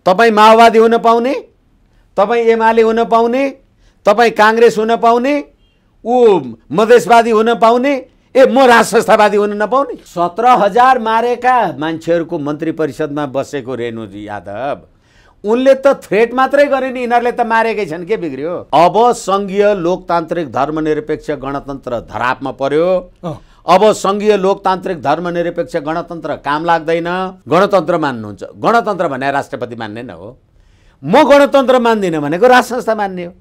तपाईँ माओवादी हुन पाउने, तपाईँ एमाले हुन पाउने, तपाईँ काङ्ग्रेस हुन पाउने, ऊ मधेसवादी हुन पाउने, म राज संस्थावादी हुन नपाउने। 17,000 मारेका मान्छेहरूको मन्त्री परिषदमा बसेको रेणु यादव, उनले त थ्रेट मात्रै गरे नि, यिनीहरूले त मारेकै छन्, के बिग्रियो? अब सङ्घीय लोकतान्त्रिक धर्मनिरपेक्ष गणतन्त्र धरापमा पर्यो। अब सङ्घीय लोकतान्त्रिक धर्मनिरपेक्ष गणतन्त्र काम लाग्दैन। गणतन्त्र मान्नुहुन्छ, गणतन्त्र भने राष्ट्रपति मान्ने न हो। म गणतन्त्र मान्दिनँ भनेको राज संस्था मान्ने हो।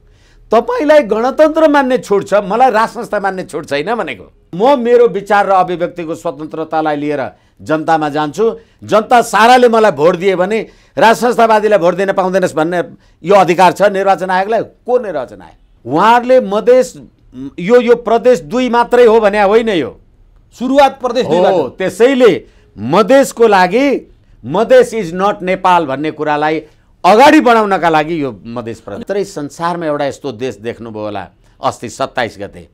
तपाईलाई गणतन्त्र मान्ने छुट छ, मलाई राज संस्था मान्ने छुट छैन भनेको। म मेरो विचार र अभिव्यक्तिको स्वतन्त्रतालाई लिएर जनतामा जान्छु। जनता साराले मलाई भोट दिए भने राज संस्थावादीलाई भोट दिन पाउँदैनस् भन्ने यो अधिकार छ निर्वाचन आयोगलाई। को निर्वाचन आयोग? उहाँहरूले मधेस यो प्रदेश 2 मात्रै हो भने होइन, यो सुरुवात प्रदेश 2 हो। त्यसैले मधेसको लागि मधेस इज नट नेपाल भन्ने कुरालाई अगाडि बढाउनका लागि यो मधेस प्रदेश। त्रै संसारमा एउटा यस्तो देश देख्नुभयो होला, अस्ति 27 गते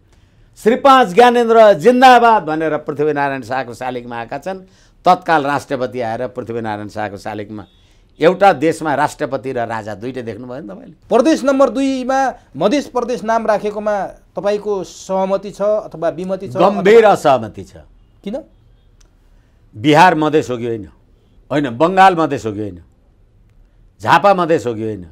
श्री 5 ज्ञानेन्द्र जिन्दाबाद भनेर पृथ्वीनारायण शाहको शालिगमा आएका छन्। तत्काल राष्ट्रपति आएर पृथ्वीनारायण शाहको शालिगमा एउटा देशमा राष्ट्रपति र राजा दुईटै देख्नुभयो नि तपाईँले। प्रदेश नम्बर 2 मा मधेस प्रदेश नाम राखेकोमा तपाईँको सहमति छ अथवा विमति छ? गम्भीर असहमति छ। किन? बिहार मधेस हो कि होइन? होइन। बङ्गाल मधेस हो कि होइन? झापा मधेस हो कि होइन?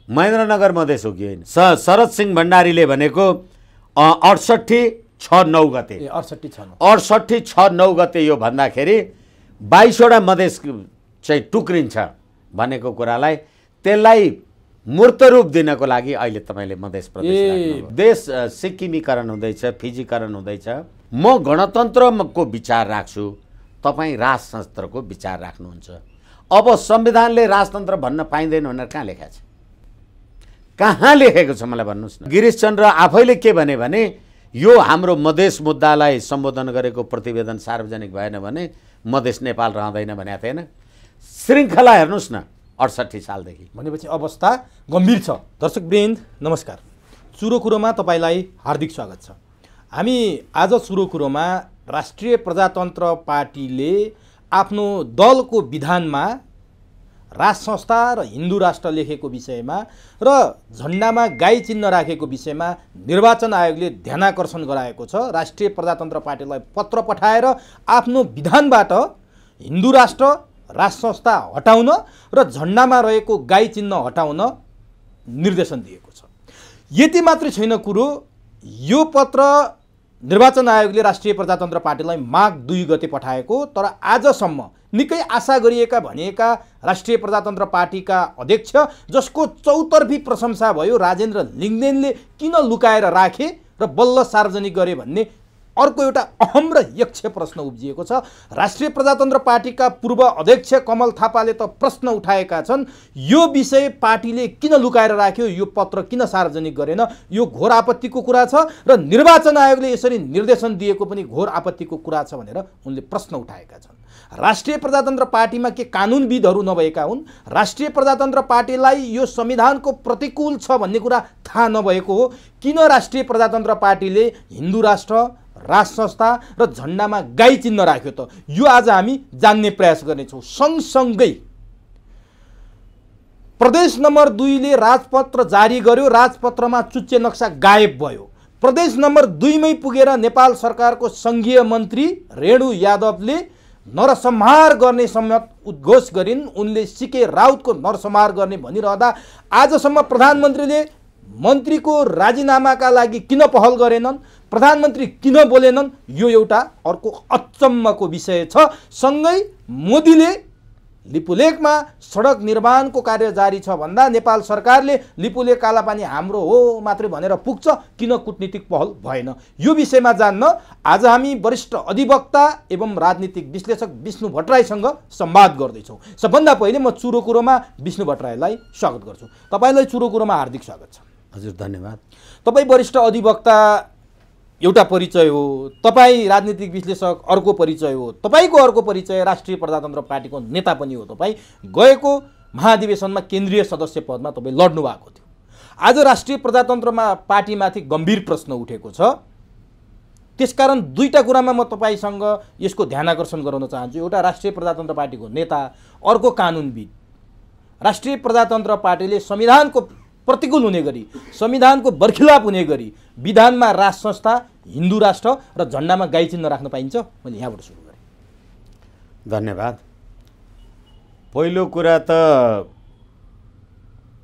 महेन्द्रनगर मधेस हो कि होइन? शरद सिंह भण्डारीले भनेको 68/6/9 गते 68/6/9 गते यो भन्दाखेरि 22वटा मधेस चाहिँ टुक्रिन्छ भनेको कुरालाई, त्यसलाई मूर्त रूप दिनको लागि अहिले तपाईँले मधेस प्रदेश देश सिक्किमीकरण हुँदैछ, फिजीकरण हुँदैछ। म गणतन्त्रको विचार राख्छु, तपाईँ राजतन्त्रको विचार राख्नुहुन्छ। अब संविधानले राजतन्त्र भन्न पाइँदैन भनेर कहाँ लेखेको छ? कहाँ लेखेको छ मलाई भन्नुहोस् न। गिरीश चन्द्र आफैले के भने यो हाम्रो मधेस मुद्दालाई सम्बोधन गरेको प्रतिवेदन सार्वजनिक भएन भने मधेस नेपाल रहँदैन भनेको थिएन। श्रृङ्खला हेर्नुहोस् न 68 सालदेखि। भनेपछि अवस्था गम्भीर छ। दर्शकवृन्द नमस्कार, चुरो कुरोमा तपाईँलाई हार्दिक स्वागत छ। हामी आज चुरो कुरोमा राष्ट्रिय प्रजातन्त्र पार्टीले आफ्नो दलको विधानमा राज संस्था र हिन्दू राष्ट्र लेखेको विषयमा र झन्डामा गाई चिन्ह राखेको विषयमा निर्वाचन आयोगले ध्यानाकर्षण गराएको छ। राष्ट्रिय प्रजातन्त्र पार्टीलाई पत्र पठाएर आफ्नो विधानबाट हिन्दू राष्ट्र राज संस्था हटाउन र झन्डामा रहेको गाई चिन्ह हटाउन निर्देशन दिएको छ। यति मात्रै छैन कुरो, यो पत्र निर्वाचन आयोगले राष्ट्रिय प्रजातन्त्र पार्टीलाई माघ 2 गते पठाएको, तर आजसम्म निकै आशा गरिएका भनिएका राष्ट्रिय प्रजातन्त्र पार्टीका अध्यक्ष, जसको चौतर्फी प्रशंसा भयो, राजेन्द्र लिङ्गदेनले किन लुकाएर राखे र बल्ल सार्वजनिक गरे भन्ने अर्को एउटा अहम र यक्ष प्रश्न उब्जिएको छ। राष्ट्रिय प्रजातन्त्र पार्टीका पूर्व अध्यक्ष कमल थापाले त प्रश्न उठाएका छन्, यो विषय पार्टीले किन लुकाएर राख्यो, यो पत्र किन सार्वजनिक गरेन, यो घोर आपत्तिको कुरा छ र निर्वाचन आयोगले यसरी निर्देशन दिएको पनि घोर आपत्तिको कुरा छ भनेर उनले प्रश्न उठाएका छन्। राष्ट्रिय प्रजातन्त्र पार्टीमा के कानुनविदहरू नभएका हुन्? राष्ट्रिय प्रजातन्त्र पार्टीलाई यो संविधानको प्रतिकूल छ भन्ने कुरा थाहा नभएको हो? किन राष्ट्रिय प्रजातन्त्र पार्टीले हिन्दू राष्ट्र, राज संस्था र झन्डामा गाई चिन्ह राख्यो त? यो आज हामी जान्ने प्रयास गर्नेछौँ। सँगसँगै प्रदेश नम्बर 2 ले राजपत्र जारी गर्यो, राजपत्रमा चुच्चे नक्सा गायब भयो। प्रदेश नम्बर 2 मै पुगेर नेपाल सरकारको सङ्घीय मन्त्री रेणु यादवले नरसंहार गर्ने समेत उद्घोष गरिन्। उनले सिके राउतको नरसंहार गर्ने भनिरहँदा आजसम्म प्रधानमन्त्रीले मन्त्रीको राजीनामाका लागि किन पहल गरेनन्, प्रधानमन्त्री किन बोलेनन्, यो एउटा अर्को अचम्मको विषय छ। सँगै मोदीले लिपुलेकमा सडक निर्माणको कार्य जारी छ भन्दा नेपाल सरकारले लिपुलेक कालापानी हाम्रो हो मात्रै भनेर पुग्छ, किन कुटनीतिक पहल भएन? यो विषयमा जान्न आज हामी वरिष्ठ अधिवक्ता एवं राजनीतिक विश्लेषक विष्णु भट्टराईसँग संवाद गर्दैछौँ। सबभन्दा पहिले म चुरो कुरोमा विष्णु भट्टराईलाई स्वागत गर्छु। तपाईँलाई चुरो कुरोमा हार्दिक स्वागत छ। हजुर धन्यवाद। तपाईँ वरिष्ठ अधिवक्ता एउटा परिचय हो, तपाईँ राजनीतिक विश्लेषक अर्को परिचय हो, तपाईँको अर्को परिचय राष्ट्रिय प्रजातन्त्र पार्टीको नेता पनि हो। तपाईँ गएको महाधिवेशनमा केन्द्रीय सदस्य पदमा तपाईँ लड्नु भएको थियो। आज राष्ट्रिय प्रजातन्त्रमा पार्टीमाथि गम्भीर प्रश्न उठेको छ। त्यसकारण दुईटा कुरामा म तपाईँसँग यसको ध्यानाकर्षण गराउन चाहन्छु। एउटा राष्ट्रिय प्रजातन्त्र पार्टीको नेता, अर्को कानुनविद। राष्ट्रिय प्रजातन्त्र पार्टीले संविधानको प्रतिकूल हुने गरी, संविधानको बर्खिलाप हुने गरी विधानमा राज संस्था, हिन्दू राष्ट्र र झन्डामा गाई चिन्ह राख्न पाइन्छ? मैले यहाँबाट सुरु गरेँ। धन्यवाद। पहिलो कुरा त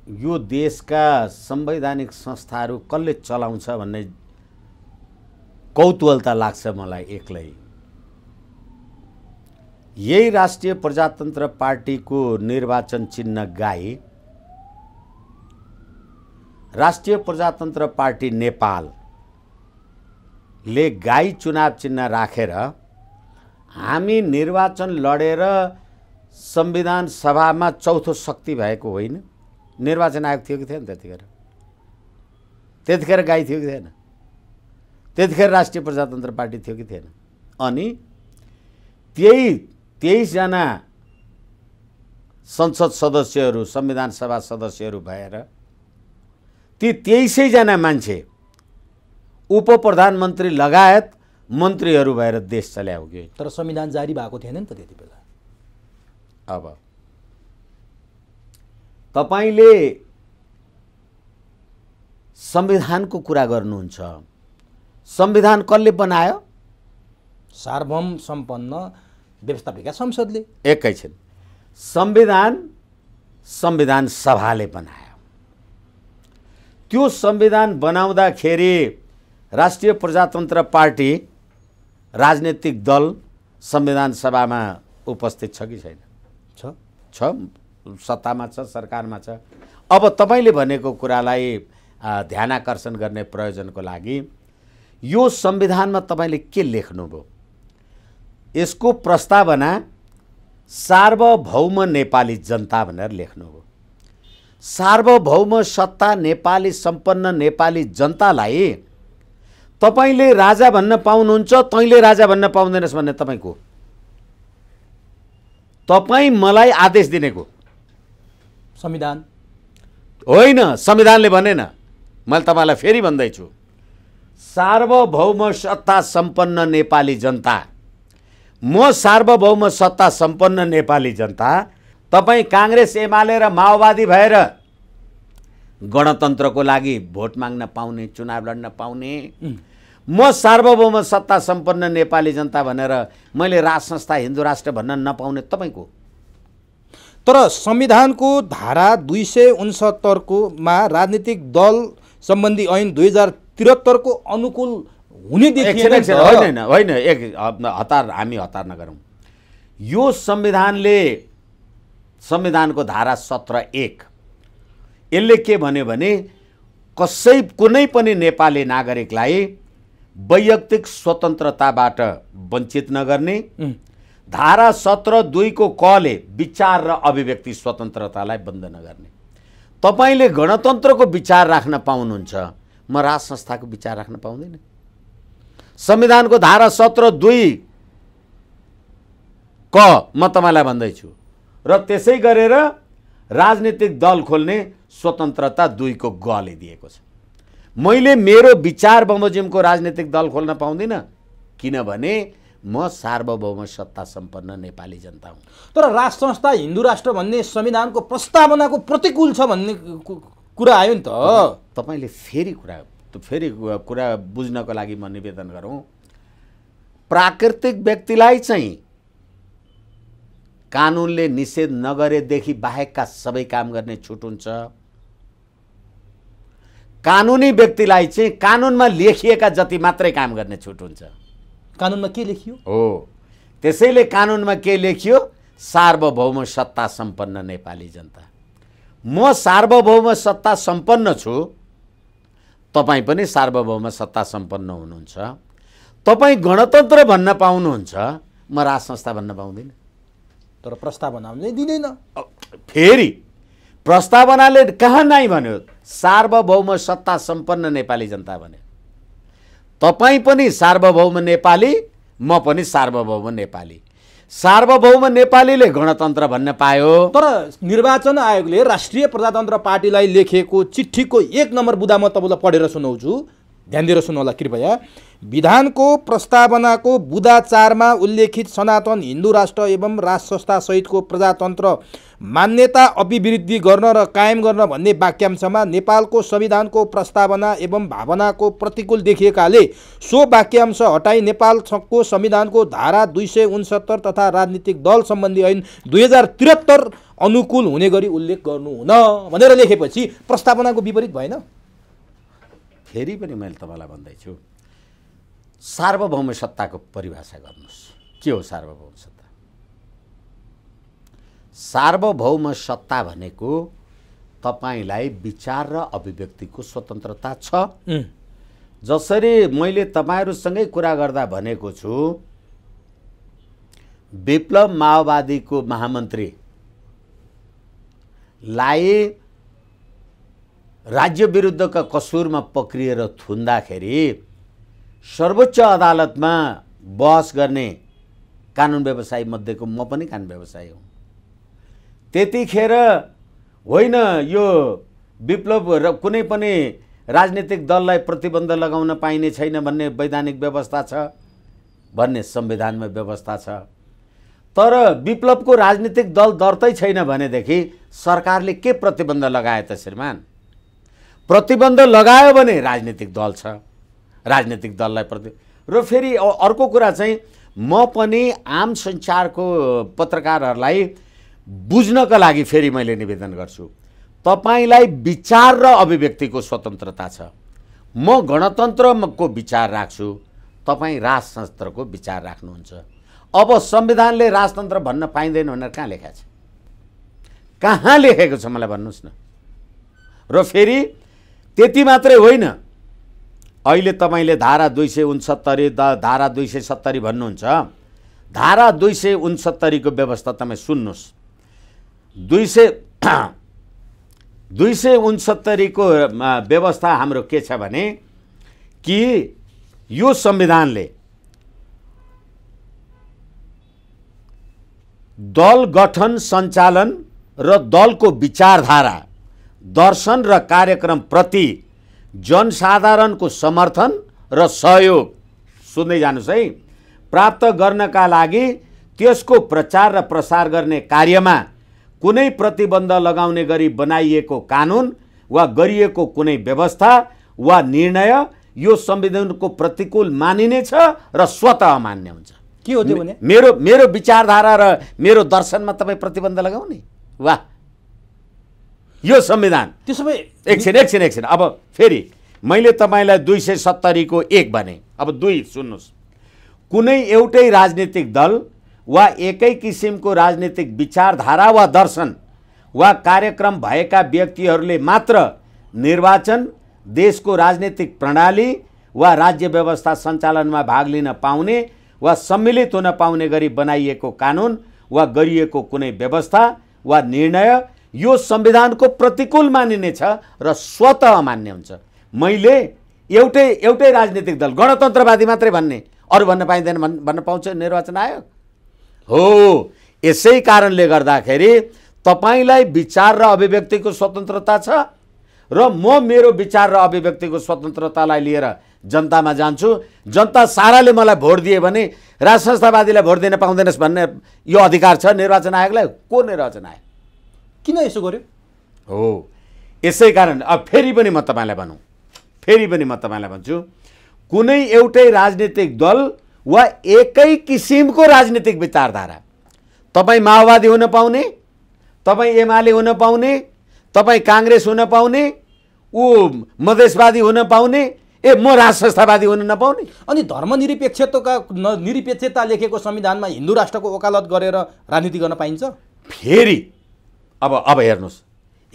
यो देशका संवैधानिक संस्थाहरू कसले चलाउँछ भन्ने कौतूहलता लाग्छ मलाई एक्लै। यही राष्ट्रिय प्रजातन्त्र पार्टीको निर्वाचन चिन्ह गाई, राष्ट्रिय प्रजातन्त्र पार्टी नेपालले गाई चुनाव चिन्ह राखेर हामी निर्वाचन लडेर संविधान सभामा चौथो शक्ति भएको होइन। निर्वाचन आयोग थियो कि थिएन त्यतिखेर? त्यतिखेर गाई थियो कि थिएन? त्यतिखेर राष्ट्रिय प्रजातन्त्र पार्टी थियो कि थिएन? अनि त्यही 23 जना संसद सदस्यहरू, संविधान सभा सदस्यहरू भएर ती 23 जना मान्छे उप प्रधानमन्त्री लगायत मन्त्रीहरू भएर देश चल्याउ गयो। तर संविधान जारी भएको थिएन नि त त्यति बेला। अब तपाईले संविधानको कुरा गर्नुहुन्छ। संविधान कसले बनायो? सार्वभौम सम्पन्न व्यवस्थापिका संसदले। एकैछिन, संविधान सभाले बनायो। त्यो संविधान बनाउँदाखेरि राष्ट्रिय प्रजातन्त्र पार्टी राजनीतिक दल संविधान सभामा उपस्थित छ कि छैन? छ, सत्तामा छ, सरकारमा छ। अब तपाईले भनेको कुरालाई ध्यानाकर्षण गर्ने प्रयोजनको लागि यो संविधानमा तपाईले के लेख्नुभयो? यसको प्रस्तावना सार्वभौम नेपाली जनता भनेर लेख्नुभयो। सार्वभौम सत्ता नेपाली सम्पन्न नेपाली जनतालाई तपाईले राजा भन्न पाउनुहुन्छ, तैँले राजा भन्न पाउँदैनस् भन्ने तपाईको? तपाई मलाई आदेश दिनेको संविधान होइन, संविधानले भनेन। मैले तपाईलाई फेरि भन्दैछु, सार्वभौम सत्ता सम्पन्न नेपाली जनता। म सार्वभौम सत्ता सम्पन्न नेपाली जनता, तपाई कांग्रेस एमाले र माओवादी भएर गणतन्त्रको लागि भोट माग्न पाउने, चुनाव लड्न पाउने। म सार्वभौम सत्ता सम्पन्न नेपाली जनता भनेर मैले राज संस्था, हिन्दू राष्ट्र भन्न नपाउने तपाईको? तर संविधानको धारा 269 को मा राजनीतिक दल सम्बन्धी ऐन 2073 को अनुकूल हुने देखिएन। होइन, एक हतार, हामी हतार नगरौँ। यो संविधानको धारा 17(1) यसले के भन्यो भने कुनै पनि नेपाली नागरिकलाई वैयक्तिक स्वतन्त्रताबाट वञ्चित नगर्ने। धारा 17(2) को कले विचार र अभिव्यक्ति स्वतन्त्रतालाई बन्द नगर्ने। तपाईले गणतन्त्रको विचार राख्न पाउनुहुन्छ, म राज संस्थाको विचार राख्न पाउँदैन। संविधानको धारा 17(2) क म तपाईलाई भन्दैछु। र त्यसै गरेर राजनीतिक दल खोल्ने स्वतन्त्रता 2 को गले दिएको छ। मैले मेरो विचार बमोजिमको राजनीतिक दल खोल्न पाउँदिन, किनभने म सार्वभौम सत्ता सम्पन्न नेपाली जनता हुँ। तर राज संस्था, हिन्दू राष्ट्र भन्ने संविधानको प्रस्तावनाको प्रतिकूल छ भन्ने कुरा आयो नि त। तपाईले फेरि कुरा बुझ्नको लागि म निवेदन गरौँ। प्राकृतिक व्यक्तिलाई चाहिँ कानुनले निषेध नगरेदेखि बाहेकका सबै काम गर्ने छुट हुन्छ। कानुनी व्यक्तिलाई चाहिँ कानुनमा लेखिएका जति मात्रै काम गर्ने छुट हुन्छ। कानुनमा के लेखियो? हो, त्यसैले कानुनमा के लेखियो? सार्वभौम सत्ता सम्पन्न नेपाली जनता। म सार्वभौम सत्ता सम्पन्न छु, तपाई पनि सार्वभौम सत्ता सम्पन्न हुनुहुन्छ। तपाई गणतन्त्र भन्न पाउनुहुन्छ, म राज संस्था भन्न पाउँदिन। तर प्रस्तावनाले दिँदैन। फेरि प्रस्तावनाले कहाँ नै भन्यो सार्वभौम सत्ता सम्पन्न नेपाली जनता भन्यो। तपाई पनि सार्वभौम नेपाली, म पनि सार्वभौम नेपाली। सार्वभौम नेपालीले गणतन्त्र भन्न पायो। तर निर्वाचन आयोगले राष्ट्रिय प्रजातन्त्र पार्टीलाई लेखेको चिठीको 1 नम्बर बुँदा म तपाईलाई पढेर सुनाउँछु। ध्यान दिएर सुन्नुहोला कृपया। विधानको प्रस्तावनाको बुँदा 4 मा उल्लेखित सनातन हिन्दू राष्ट्र एवं राज संस्था सहितको प्रजातन्त्र मान्यता अभिवृद्धि गर्न र कायम गर्न भन्ने वाक्यांशमा नेपालको संविधानको प्रस्तावना एवं भावनाको प्रतिकूल देखिएकाले सो वाक्यांश हटाई नेपालको संविधानको धारा 269 तथा राजनीतिक दल सम्बन्धी ऐन 2073 अनुकूल हुने गरी उल्लेख गर्नुहुन भनेर लेखेपछि प्रस्तावनाको विपरीत भएन? फेरि पनि मैले तपाईँलाई भन्दैछु, सार्वभौम सत्ताको परिभाषा गर्नुहोस्। के हो सार्वभौम सत्ता? सार्वभौम सत्ता भनेको तपाईँलाई विचार र अभिव्यक्तिको स्वतन्त्रता छ। जसरी मैले तपाईँहरूसँगै कुरा गर्दा भनेको छु, विप्लव माओवादीको महामन्त्रीलाई राज्य विरुद्धका कसुरमा पक्रिएर थुन्दाखेरि सर्वोच्च अदालतमा बहस गर्ने कानुन व्यवसायी मध्येको म पनि कानुन व्यवसायी हुँ। त्यतिखेर होइन यो विप्लव र कुनै पनि राजनीतिक दललाई प्रतिबन्ध लगाउन पाइने छैन भन्ने वैधानिक व्यवस्था छ, भन्ने संविधानमा व्यवस्था छ। तर विप्लवको राजनीतिक दल दर्तै छैन भनेदेखि सरकारले के प्रतिबन्ध लगाए त श्रीमान? प्रतिबन्ध लगायो भने राजनीतिक दल छ, राजनीतिक दललाई र फेरि अर्को कुरा चाहिँ म पनि आम सञ्चारको पत्रकारहरूलाई बुझ्नका लागि फेरि मैले निवेदन गर्छु, तपाईलाई विचार र अभिव्यक्तिको स्वतन्त्रता छ। म गणतन्त्रको विचार राख्छु, तपाईँ राजतन्त्रको विचार राख्नुहुन्छ। अब संविधानले राजतन्त्र भन्न पाइँदैन भनेर कहाँ लेखेको छ? कहाँ लेखेको छ मलाई भन्नुहोस् न। र फेरि त्यति मात्रै होइन, अहिले तपाईँले धारा 269 धारा 270 भन्नुहुन्छ। धारा 269 को व्यवस्था तपाईँ सुन्नुहोस्। 269 को व्यवस्था हाम्रो के छ भने कि यो संविधानले दल गठन सञ्चालन र दलको विचारधारा, दर्शन र कार्यक्रम प्रति जनसाधारणको समर्थन र सहयोग, सुन्दै जानुस् है, प्राप्त गर्नका लागि त्यसको प्रचार र प्रसार गर्ने कार्यमा कुनै प्रतिबन्ध लगाउने गरी बनाइएको कानुन वा गरिएको कुनै व्यवस्था वा निर्णय यो संविधानको प्रतिकूल मानिनेछ र स्वतः मान्य हुन्छ। के हो त्यो भने? मेरो विचारधारा र मेरो दर्शनमा तपाईँ प्रतिबन्ध लगाउने? वाह, यो संविधान। त्यसो भए एकछिन अब फेरि मैले तपाईँलाई 270 को 1 भने, अब 2 सुन्नुहोस्। कुनै एउटै राजनीतिक दल वा एकै किसिमको राजनीतिक विचारधारा वा दर्शन वा कार्यक्रम भएका व्यक्तिहरूले मात्र निर्वाचन, देशको राजनीतिक प्रणाली वा राज्य व्यवस्था सञ्चालनमा भाग लिन पाउने वा सम्मिलित हुन पाउने गरी बनाइएको कानुन वा गरिएको कुनै व्यवस्था वा निर्णय यो संविधानको प्रतिकूल मानिनेछ र स्वतः मान्य हुन्छ। मैले एउटै राजनीतिक दल, गणतन्त्रवादी मात्रै भन्ने, अरू भन्न पाइँदैन भन्न पाउँछ निर्वाचन आयोग? हो, यसै कारणले गर्दाखेरि तपाईलाई विचार र अभिव्यक्तिको स्वतन्त्रता छ र म मेरो विचार र अभिव्यक्तिको स्वतन्त्रतालाई लिएर जनतामा जान्छु। जनता साराले मलाई भोट दिए भने राज संस्थावादीलाई भोट दिन पाउँदैनस् भन्ने यो अधिकार छ निर्वाचन आयोगलाई? को निर्वाचन आयोग? किन यसो गर्यो? हो, यसै कारण अब फेरि पनि म तपाईँलाई भन्छु, कुनै एउटै राजनीतिक दल वा एकै किसिमको राजनीतिक विचारधारा, तपाईँ माओवादी हुन पाउने, तपाईँ एमाले हुन पाउने, तपाईँ काङ्ग्रेस हुन पाउने, ऊ मधेसवादी हुन पाउने, म राज संस्थावादी हुन नपाउने। अनि धर्मनिरपेक्षता लेखेको संविधानमा हिन्दू राष्ट्रको वकालत गरेर राजनीति गर्न पाइन्छ? फेरि अब हेर्नुहोस्,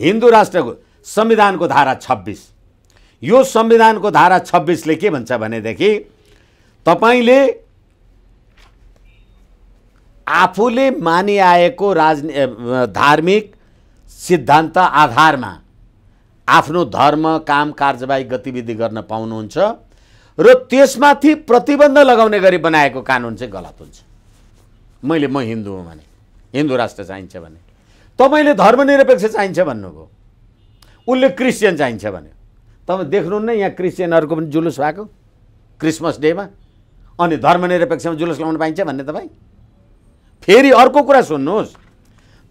हिन्दू राष्ट्रको संविधानको धारा 26, यो संविधानको धारा 26 ले के भन्छ भनेदेखि तपाईले आफूले मानिआएको धार्मिक सिद्धान्त आधारमा आफ्नो धर्म, काम, कार्यवाही, गतिविधि गर्न पाउनुहुन्छ र त्यसमाथि प्रतिबन्ध लगाउने गरी बनाएको कानुन चाहिँ गलत हुन्छ। म हिन्दू हुँ भने, हिन्दू राष्ट्र चाहिन्छ भने, तपाईँले धर्मनिरपेक्ष चाहिन्छ भन्नुभयो, उसले क्रिस्चियन चाहिन्छ भने, तपाईँ देख्नुहुन्न यहाँ क्रिस्चियनहरूको पनि जुलुस भएको क्रिसमस डेमा, अनि धर्मनिरपेक्षमा जुलुस लगाउन पाइन्छ भन्ने तपाईँ? फेरि अर्को कुरा सुन्नुहोस्,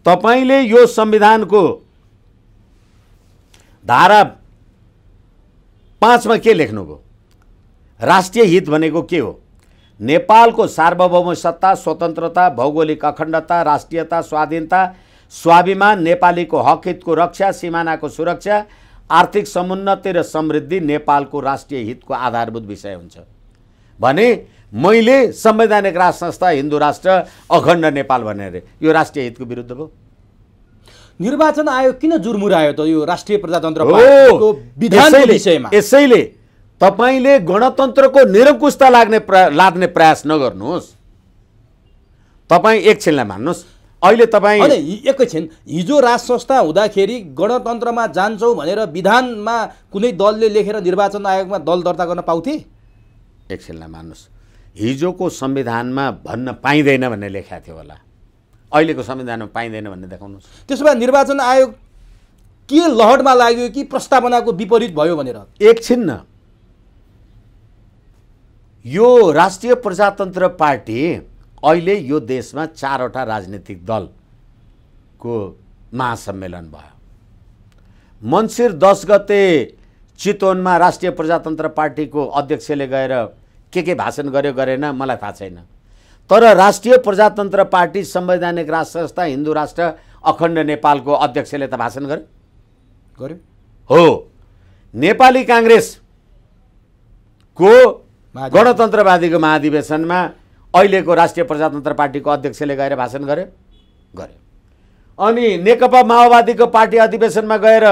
तपाईँले यो संविधानको धारा 5 मा के लेख्नुभयो? राष्ट्रिय हित भनेको के हो? नेपालको सार्वभौम सत्ता, स्वतन्त्रता, भौगोलिक अखण्डता, राष्ट्रियता, स्वाधीनता, स्वाभिमान, नेपालीको हक हितको रक्षा, सिमानाको सुरक्षा, आर्थिक समुन्नति र समृद्धि नेपालको राष्ट्रिय हितको आधारभूत विषय हुन्छ भने मैले संवैधानिक राष्ट्र संस्था, हिन्दू राष्ट्र, अखण्ड नेपाल भनेर यो राष्ट्रिय हितको विरुद्ध भयो। निर्वाचन आयोग किन जुर्मुरायो त यो राष्ट्रिय प्रजातन्त्र पार्टीको विधानको विषयमा? यसैले तपाईले गणतन्त्रको निरङ्कुशता लाद्ने प्रयास नगर्नुहोस्। तपाईँ एकछिनलाई मान्नुहोस्, अहिले तपाईँ एकैछिन हिजो राज संस्था हुँदाखेरि गणतन्त्रमा जान्छौ भनेर विधानमा कुनै दलले लेखेर निर्वाचन आयोगमा दल दर्ता गर्न पाउँथे? एकछिनलाई मान्नुहोस्, हिजोको संविधानमा भन्न पाइँदैन भन्ने लेखेको थियो होला, अहिलेको संविधानमा पाइँदैन भन्ने देखाउनुहोस्। त्यसो भए निर्वाचन आयोग के लहरमा लाग्यो कि प्रस्तावनाको विपरीत भयो भनेर? एकछिन न, यो राष्ट्रिय प्रजातन्त्र पार्टी अहिले यो देशमा 4वटा राजनीतिक दलको महासम्मेलन भयो। मन्सिर 10 गते चितवनमा राष्ट्रिय प्रजातन्त्र पार्टीको अध्यक्षले गएर के भाषण गर्यो गरेन मलाई थाहा छैन, तर राष्ट्रिय प्रजातन्त्र पार्टी, संवैधानिक राष्ट्र संस्था, हिन्दू राष्ट्र, अखण्ड नेपालको अध्यक्षले त भाषण गर्यो हो। नेपाली काङ्ग्रेसको गणतन्त्रवादीको महाधिवेशनमा अहिलेको राष्ट्रिय प्रजातन्त्र पार्टीको अध्यक्षले गएर भाषण गर्यो। अनि नेकपा माओवादीको पार्टी अधिवेशनमा गएर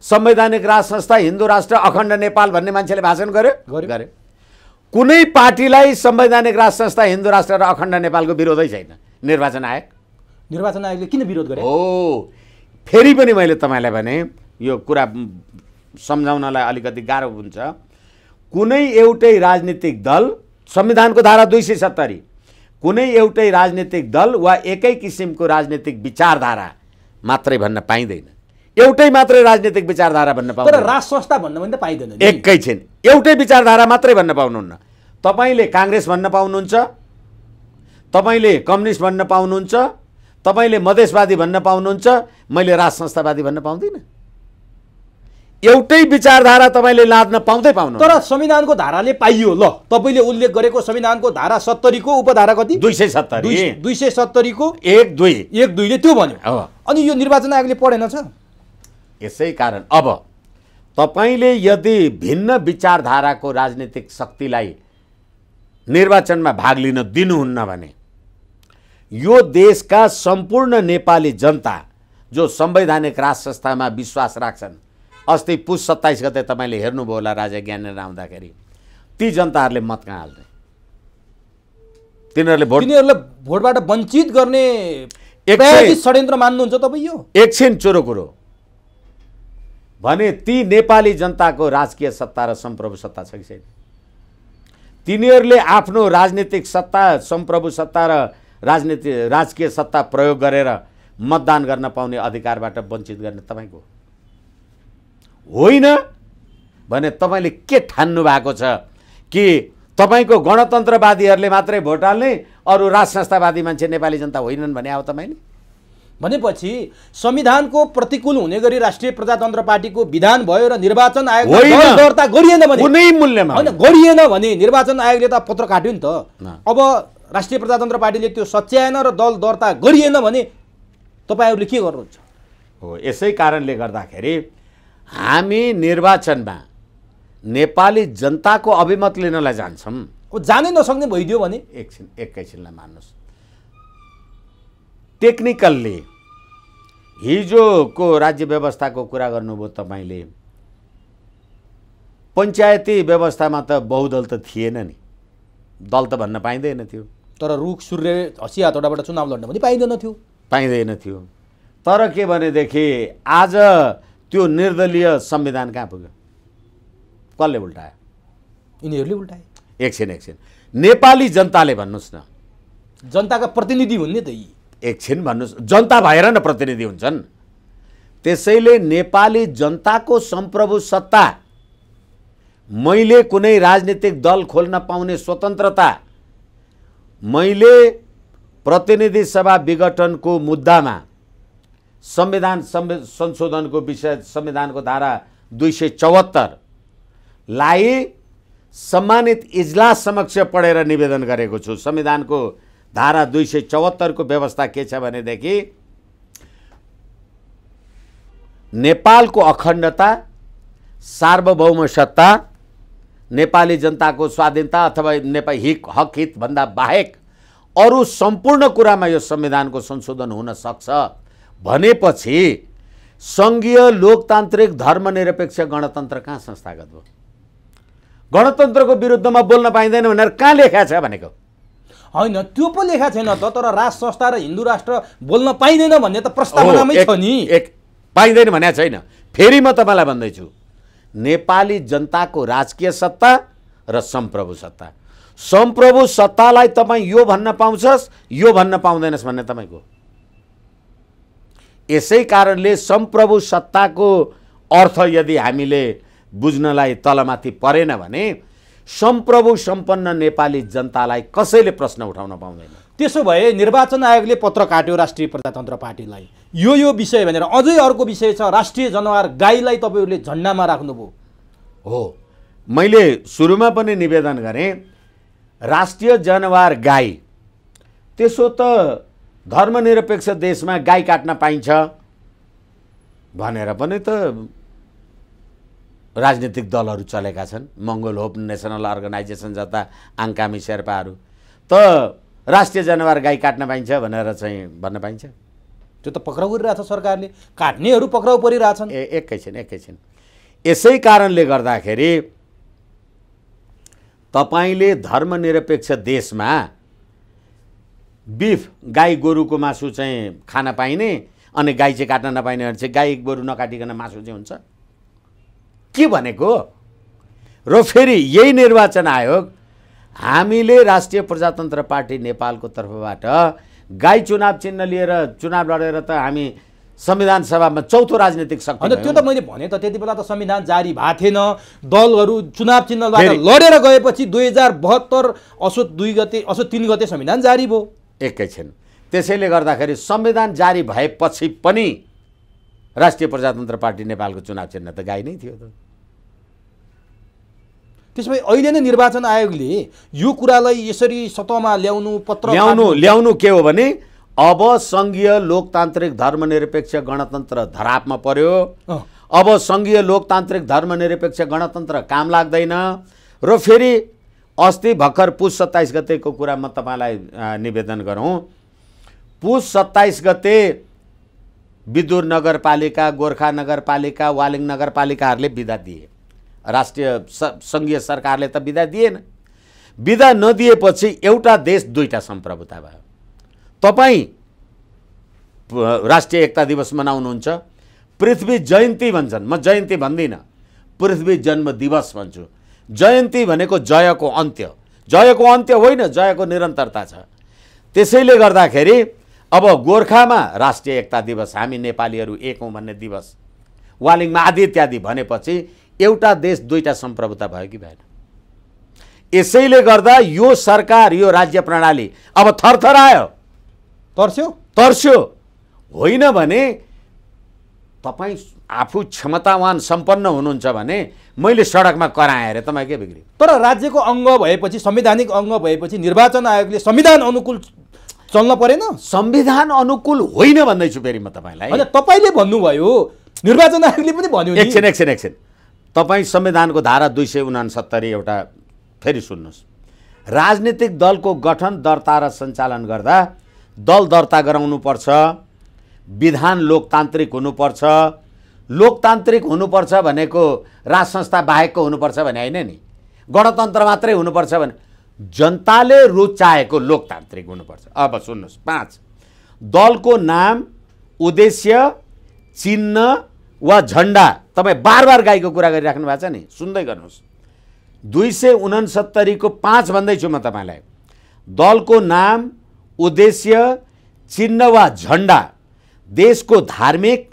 संवैधानिक राष्ट्र संस्था, हिन्दू राष्ट्र, अखण्ड नेपाल भन्ने मान्छेले भाषण गर्यो। कुनै पार्टीलाई संवैधानिक राष्ट्र संस्था, हिन्दू राष्ट्र र अखण्ड नेपालको विरोधै छैन। निर्वाचन आयोगले किन विरोध गरे? हो, फेरि पनि मैले तपाईँलाई भने यो कुरा सम्झाउनलाई अलिकति गाह्रो हुन्छ। कुनै एउटै राजनीतिक दल, संविधानको धारा 270, कुनै एउटै राजनीतिक दल वा एकै किसिमको राजनीतिक विचारधारा मात्रै भन्न पाइँदैन। एउटै मात्रै राजनीतिक विचारधारा भन्न पाउँदैन। तर राज संस्था भन्न पनि त पाइँदैन। एकैछिन, एउटै विचारधारा मात्रै भन्न पाउनुहुन्न। तपाईले काङ्ग्रेस भन्न पाउनुहुन्छ, तपाईले कम्युनिस्ट भन्न पाउनुहुन्छ, तपाईले मधेसवादी भन्न पाउनुहुन्छ, मैले राज संस्थावादी भन्न पाउँदिनँ। एउटै विचारधारा तपाईले लाद्न पाउँदै पाउनु। तर संविधानको धाराले पाइयो। ल, तपाईले उल्लेख गरेको संविधानको धारा 70 को उपधारा कति? 270। 270 को 1-2 ले त्यो भन्यो। अनि यो निर्वाचन आयोगले पढेन छ। यसै कारण अब तपाईले यदि भिन्न विचारधाराको राजनीतिक शक्तिलाई निर्वाचनमा भाग लिन दिनुहुन्न भने यो देशका सम्पूर्ण नेपाली जनता जो संवैधानिक राष्ट्र संस्थामा विश्वास राख्छन्, अस्ति पुस 27 गते तपाईले हेर्नुभयो होला राजा ज्ञानेन्द्र आउँदाखेरि, ती जनताहरूले मत कहाँ हाल्ने? तिनीहरूले भोटबाट वञ्चित गर्ने षड्यन्त्र मान्नुहुन्छ तपाईँ? यो एकछिन चोरो कुरो भने ती नेपाली जनताको राजकीय सत्ता र सम्प्रभु सत्ता छ कि छैन? तिनीहरूले आफ्नो राजनीतिक सत्ता, सम्प्रभु सत्ता र राजकीय सत्ता प्रयोग गरेर मतदान गर्न पाउने अधिकारबाट वञ्चित गर्ने तपाईँको होइन भने तपाईँले के ठान्नु भएको छ कि तपाईँको गणतन्त्रवादीहरूले मात्रै भोट हाल्ने, अरू राज संस्थावादी मान्छे नेपाली जनता होइनन् भने आयो तपाईँले? भनेपछि संविधानको प्रतिकूल हुने गरी राष्ट्रिय प्रजातन्त्र पार्टीको विधान भयो र निर्वाचन आयोगले दर्ता गरिएन भने, कुनै मूल्यमा हैन गरिएन भने निर्वाचन आयोगले त पत्र काट्यो नि त। अब राष्ट्रिय प्रजातन्त्र पार्टीले त्यो सच्याएन र दल दर्ता गरिएन भने तपाईहरुले के गर्नुहुन्छ? हो, यसै कारणले गर्दाखेरि हामी निर्वाचनमा नेपाली जनताको अभिमत लिनलाई जान्छौं। जानै नसक्ने भइदियो भने एकैछिनलाई मान्नुहोस्, टेक्निकल्ली हिजोको राज्य व्यवस्थाको कुरा गर्नुभयो तपाईले। पञ्चायती व्यवस्थामा त बहुदल त थिएन नि, दल त भन्न पाइँदैन थियो। तर रुख सूर्य हँसी हातौडाबाट चुनाव लड्न पनि पाइँदैन थियो। तर के भनेदेखि आज त्यो निर्दलीय संविधान कहाँ पुग्यो? कसले उल्टायो? यिनीहरूले उल्टाए। एकछिन नेपाली जनताले भन्नुस् न, जनताका प्रतिनिधि हुन् त यी। एकछिन भन्नुस्, जनता भएर न प्रतिनिधि हुन्छन्। त्यसैले नेपाली जनताको सम्प्रभु सत्ता मैले कुनै राजनीतिक दल खोल्न पाउने स्वतन्त्रता, मैले प्रतिनिधि सभा विघटनको मुद्दामा संविधान संशोधनको विषय संविधानको धारा 274 लाई सम्मानित इजलास समक्ष पढेर निवेदन गरेको छु। संविधानको धारा 274 को व्यवस्था के छ भनेदेखि नेपालको अखण्डता, सार्वभौम सत्ता, नेपाली जनताको स्वाधीनता अथवा नेपाली हक हित भन्दा बाहेक अरू सम्पूर्ण कुरामा यो संविधानको संशोधन हुन सक्छ भनेपछि संघीय लोकतान्त्रिक धर्मनिरपेक्ष गणतन्त्र कहाँ संस्थागत भयो? गणतन्त्रको विरुद्धमा बोल्न पाइँदैन भनेर कहाँ लेखा छ भनेको? होइन, त्यो पो लेखा छैन त। तर राज संस्था र हिन्दू राष्ट्र बोल्न पाइँदैन भन्ने त प्रस्तावनामै छ नि। पाइँदैन भनेको छैन। फेरि म तपाईँलाई भन्दैछु, नेपाली जनताको राजकीय सत्ता र सम्प्रभु सत्ता, सम्प्रभु सत्तालाई तपाईँ यो भन्न पाउँछस्, यो भन्न पाउँदैनस् भन्ने तपाईँको। यसै कारणले सम्प्रभु सत्ताको अर्थ यदि हामीले बुझ्नलाई तलमाथि परेन भने सम्प्रभु सम्पन्न नेपाली जनतालाई कसैले प्रश्न उठाउन पाउँदैन। त्यसो भए निर्वाचन आयोगले पत्र काट्यो राष्ट्रिय प्रजातन्त्र पार्टीलाई, यो विषय भनेर। अझै अर्को विषय छ, राष्ट्रिय जनावर गाईलाई तपाईँहरूले झन्डामा राख्नुभयो। हो, मैले सुरुमा पनि निवेदन गरेँ, राष्ट्रिय जनावर गाई, त्यसो त धर्मनिरपेक्ष देशमा गाई काट्न पाइन्छ भनेर पनि त राजनीतिक दलहरू चलेका छन्। मङ्गोल होप नेसनल अर्गनाइजेसन जस्ता आङ्कामी शेर्पाहरू त राष्ट्रिय जनावर गाई काट्न पाइन्छ भनेर चाहिँ भन्न पाइन्छ? त्यो त पक्राउ गरिरहेछ सरकारले, काट्नेहरू पक्राउ परिरहेछन्। एकैछिन। यसै कारणले गर्दाखेरि तपाईँले धर्मनिरपेक्ष देशमा बिफ, गाई गोरुको मासु चाहिँ खान पाइने अनि गाई चाहिँ काट्न नपाइने भने चाहिँ गाई गोरु नकाटिकन मासु चाहिँ हुन्छ के भनेको? र फेरि यही निर्वाचन आयोग हामीले राष्ट्रिय प्रजातन्त्र पार्टी नेपालको तर्फबाट गाई चुनाव चिन्ह लिएर चुनाव लडेर त हामी संविधान सभामा चौथो राजनीतिक शक्ति होइन। त्यो त मैले भने त त्यति बेला त संविधान जारी भएको थिएन। दलहरू चुनाव चिन्हबाट लडेर गएपछि 2072 असोज 3 गते संविधान जारी भयो। एकैछिन। त्यसैले गर्दाखेरि संविधान जारी भएपछि पनि राष्ट्रिय प्रजातन्त्र पार्टी नेपालको चुनाव चिन्ह त गाई नै थियो त। त्यसमै अहिले नै निर्वाचन आयोगले यो कुरालाई यसरी सतहमा ल्याउनु के हो भने अब संघीय लोकतान्त्रिक धर्मनिरपेक्ष गणतन्त्र धरापमा पर्यो। अब संघीय लोकतान्त्रिक धर्मनिरपेक्ष गणतन्त्र काम लाग्दैन। र फेरि अस्ति भर्खर पुस 27 गतेको कुरा म तपाईँलाई निवेदन गरौँ। पुस 27 गते विदुर नगरपालिका, गोर्खा नगरपालिका, वालिङ नगरपालिकाहरूले बिदा दिए। राष्ट्रिय संघीय सरकारले त बिदा दिएन। बिदा नदिएपछि एउटा देश दुईटा सम्प्रभुता भयो। तपाईँ राष्ट्रिय एकता दिवस मनाउनुहुन्छ, पृथ्वी जयन्ती भन्छन्, म जयन्ती भन्दिनँ, पृथ्वी जन्म दिवस भन्छु। जयन्ती भनेको जयको अन्त्य होइन, जयको निरन्तरता छ। त्यसैले गर्दाखेरि अब गोर्खामा राष्ट्रिय एकता दिवस, हामी नेपालीहरू एक हौँ भन्ने दिवस, वालिङमा आदि इत्यादि भनेपछि एउटा देश दुईटा सम्प्रभुता भयो कि भएन? यसैले गर्दा यो सरकार, यो राज्य प्रणाली अब थरथरायो, तर्स्यो। होइन भने तपाईँ आफू क्षमतावान सम्पन्न हुनुहुन्छ भने मैले सडकमा कराएँ अरे, तपाईँ के बिग्रियो? तर राज्यको अङ्ग भएपछि, संवैधानिक अङ्ग भएपछि निर्वाचन आयोगले संविधान अनुकूल चल्न परेन? संविधान अनुकूल होइन भन्दैछु फेरि म तपाईँलाई। होइन, तपाईँले भन्नुभयो, निर्वाचन आयोगले पनि भन्यो नि। एकछिन। तपाईँ संविधानको धारा 269 एउटा फेरि सुन्नुहोस्। राजनीतिक दलको गठन, दर्ता र सञ्चालन गर्दा दल दर्ता गराउनुपर्छ, विधान लोकतान्त्रिक हुनुपर्छ। लोकतान्त्रिक हुनुपर्छ भनेको राज संस्था बाहेकको हुनुपर्छ भने होइन नि, गणतन्त्र मात्रै हुनुपर्छ भने जनताले रुचाएको लोकतान्त्रिक हुनुपर्छ। अब सुन्नुहोस्, 5 दलको नाम, उद्देश्य, चिन्ह वा झन्डा। तपाईँ बार गाईको कुरा गरिराख्नु भएको छ नि, सुन्दै गर्नुहोस्। 269 को 5 भन्दैछु म तपाईँलाई। दलको नाम, उद्देश्य, चिन्ह वा झन्डा देशको धार्मिक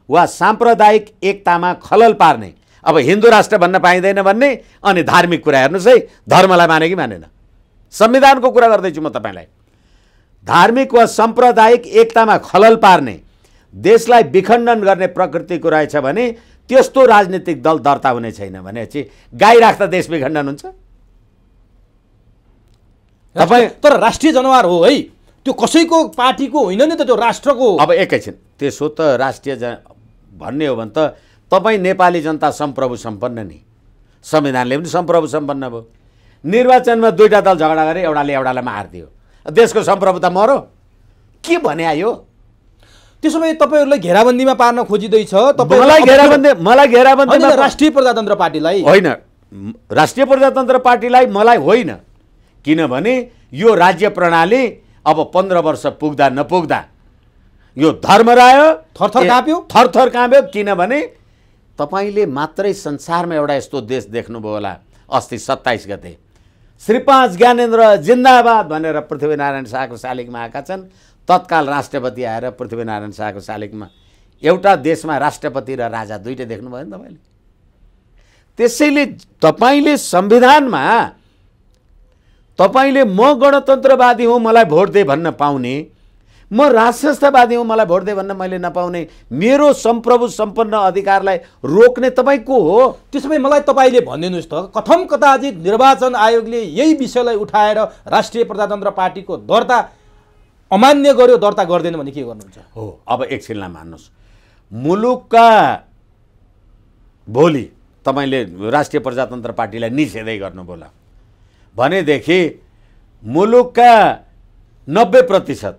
वा सांप्रदायिक एकतामा खलल पार्ने अब हिन्दू राष्ट्र भन्न पाइँदैन भन्ने अनि धार्मिक कुरा हेर्नुहोस् है, धर्मलाई माने कि मानेन। संविधानको कुरा गर्दैछु म तपाईँलाई। धार्मिक वा साम्प्रदायिक एकतामा खलल पार्ने, देशलाई विखण्डन गर्ने प्रकृतिको रहेछ भने त्यस्तो राजनीतिक दल दर्ता हुने छैन भनेपछि गाई राख्दा देश विखण्डन हुन्छ? तपाईँ तर राष्ट्रिय जनावर हो है, त्यो कसैको पार्टीको होइन नि त, त्यो राष्ट्रको। अब एकैछिन, त्यसो त राष्ट्रिय भन्ने हो भने त तपाईँ नेपाली जनता सम्प्रभु सम्पन्न नि, संविधानले पनि सम्प्रभु सम्पन्न भयो। निर्वाचनमा दुईटा दल झगडा गरे, एउटाले एउटालाई मारिदियो, देशको सम्प्रभुता मर्यो। के भने आयो? त्यसो भए तपाईँहरूलाई घेराबन्दीमा पार्न खोजिँदैछ? मलाई घेराबन्दी राष्ट्रिय प्रजातन्त्र पार्टीलाई होइन, राष्ट्रिय प्रजातन्त्र पार्टीलाई मलाई होइन, किनभने यो राज्य प्रणाली अब 15 वर्ष पुग्दा नपुग्दा यो धर्म रह्यो, थरथर काँप्यो। किनभने तपाईँले मात्रै संसारमा एउटा यस्तो देश देख्नुभयो होला, अस्ति 27 गते श्री 5 ज्ञानेन्द्र जिन्दाबाद भनेर पृथ्वीनारायण शाहको शालिगमा आएका छन्। तत्काल राष्ट्रपति आएर पृथ्वीनारायण शाहको शालिगमा, एउटा देशमा राष्ट्रपति र राजा दुईटै देख्नुभयो नि तपाईँले। त्यसैले तपाईँले संविधानमा तपाईँले म गणतन्त्रवादी हुँ मलाई भोट दे भन्न पाउने, म राष्ट्रवादी हुँ मलाई भोट दे भन्न मैले नपाउने, मेरो सम्प्रभु सम्पन्न अधिकारलाई रोक्ने तपाईँ को हो? त्यसो भए मलाई तपाईँले भनिदिनुहोस् त, कथम कदाचित निर्वाचन आयोगले यही विषयलाई उठाएर राष्ट्रिय प्रजातन्त्र पार्टीको दर्ता अमान्य गर्यो, दर्ता गर्दैन भने के गर्नुहुन्छ? हो, अब एकछिनलाई मान्नुहोस्, मुलुकका भोलि तपाईँले राष्ट्रिय प्रजातन्त्र पार्टीलाई निषेधै गर्नुभयो होला भनेदेखि मुलुकका 90%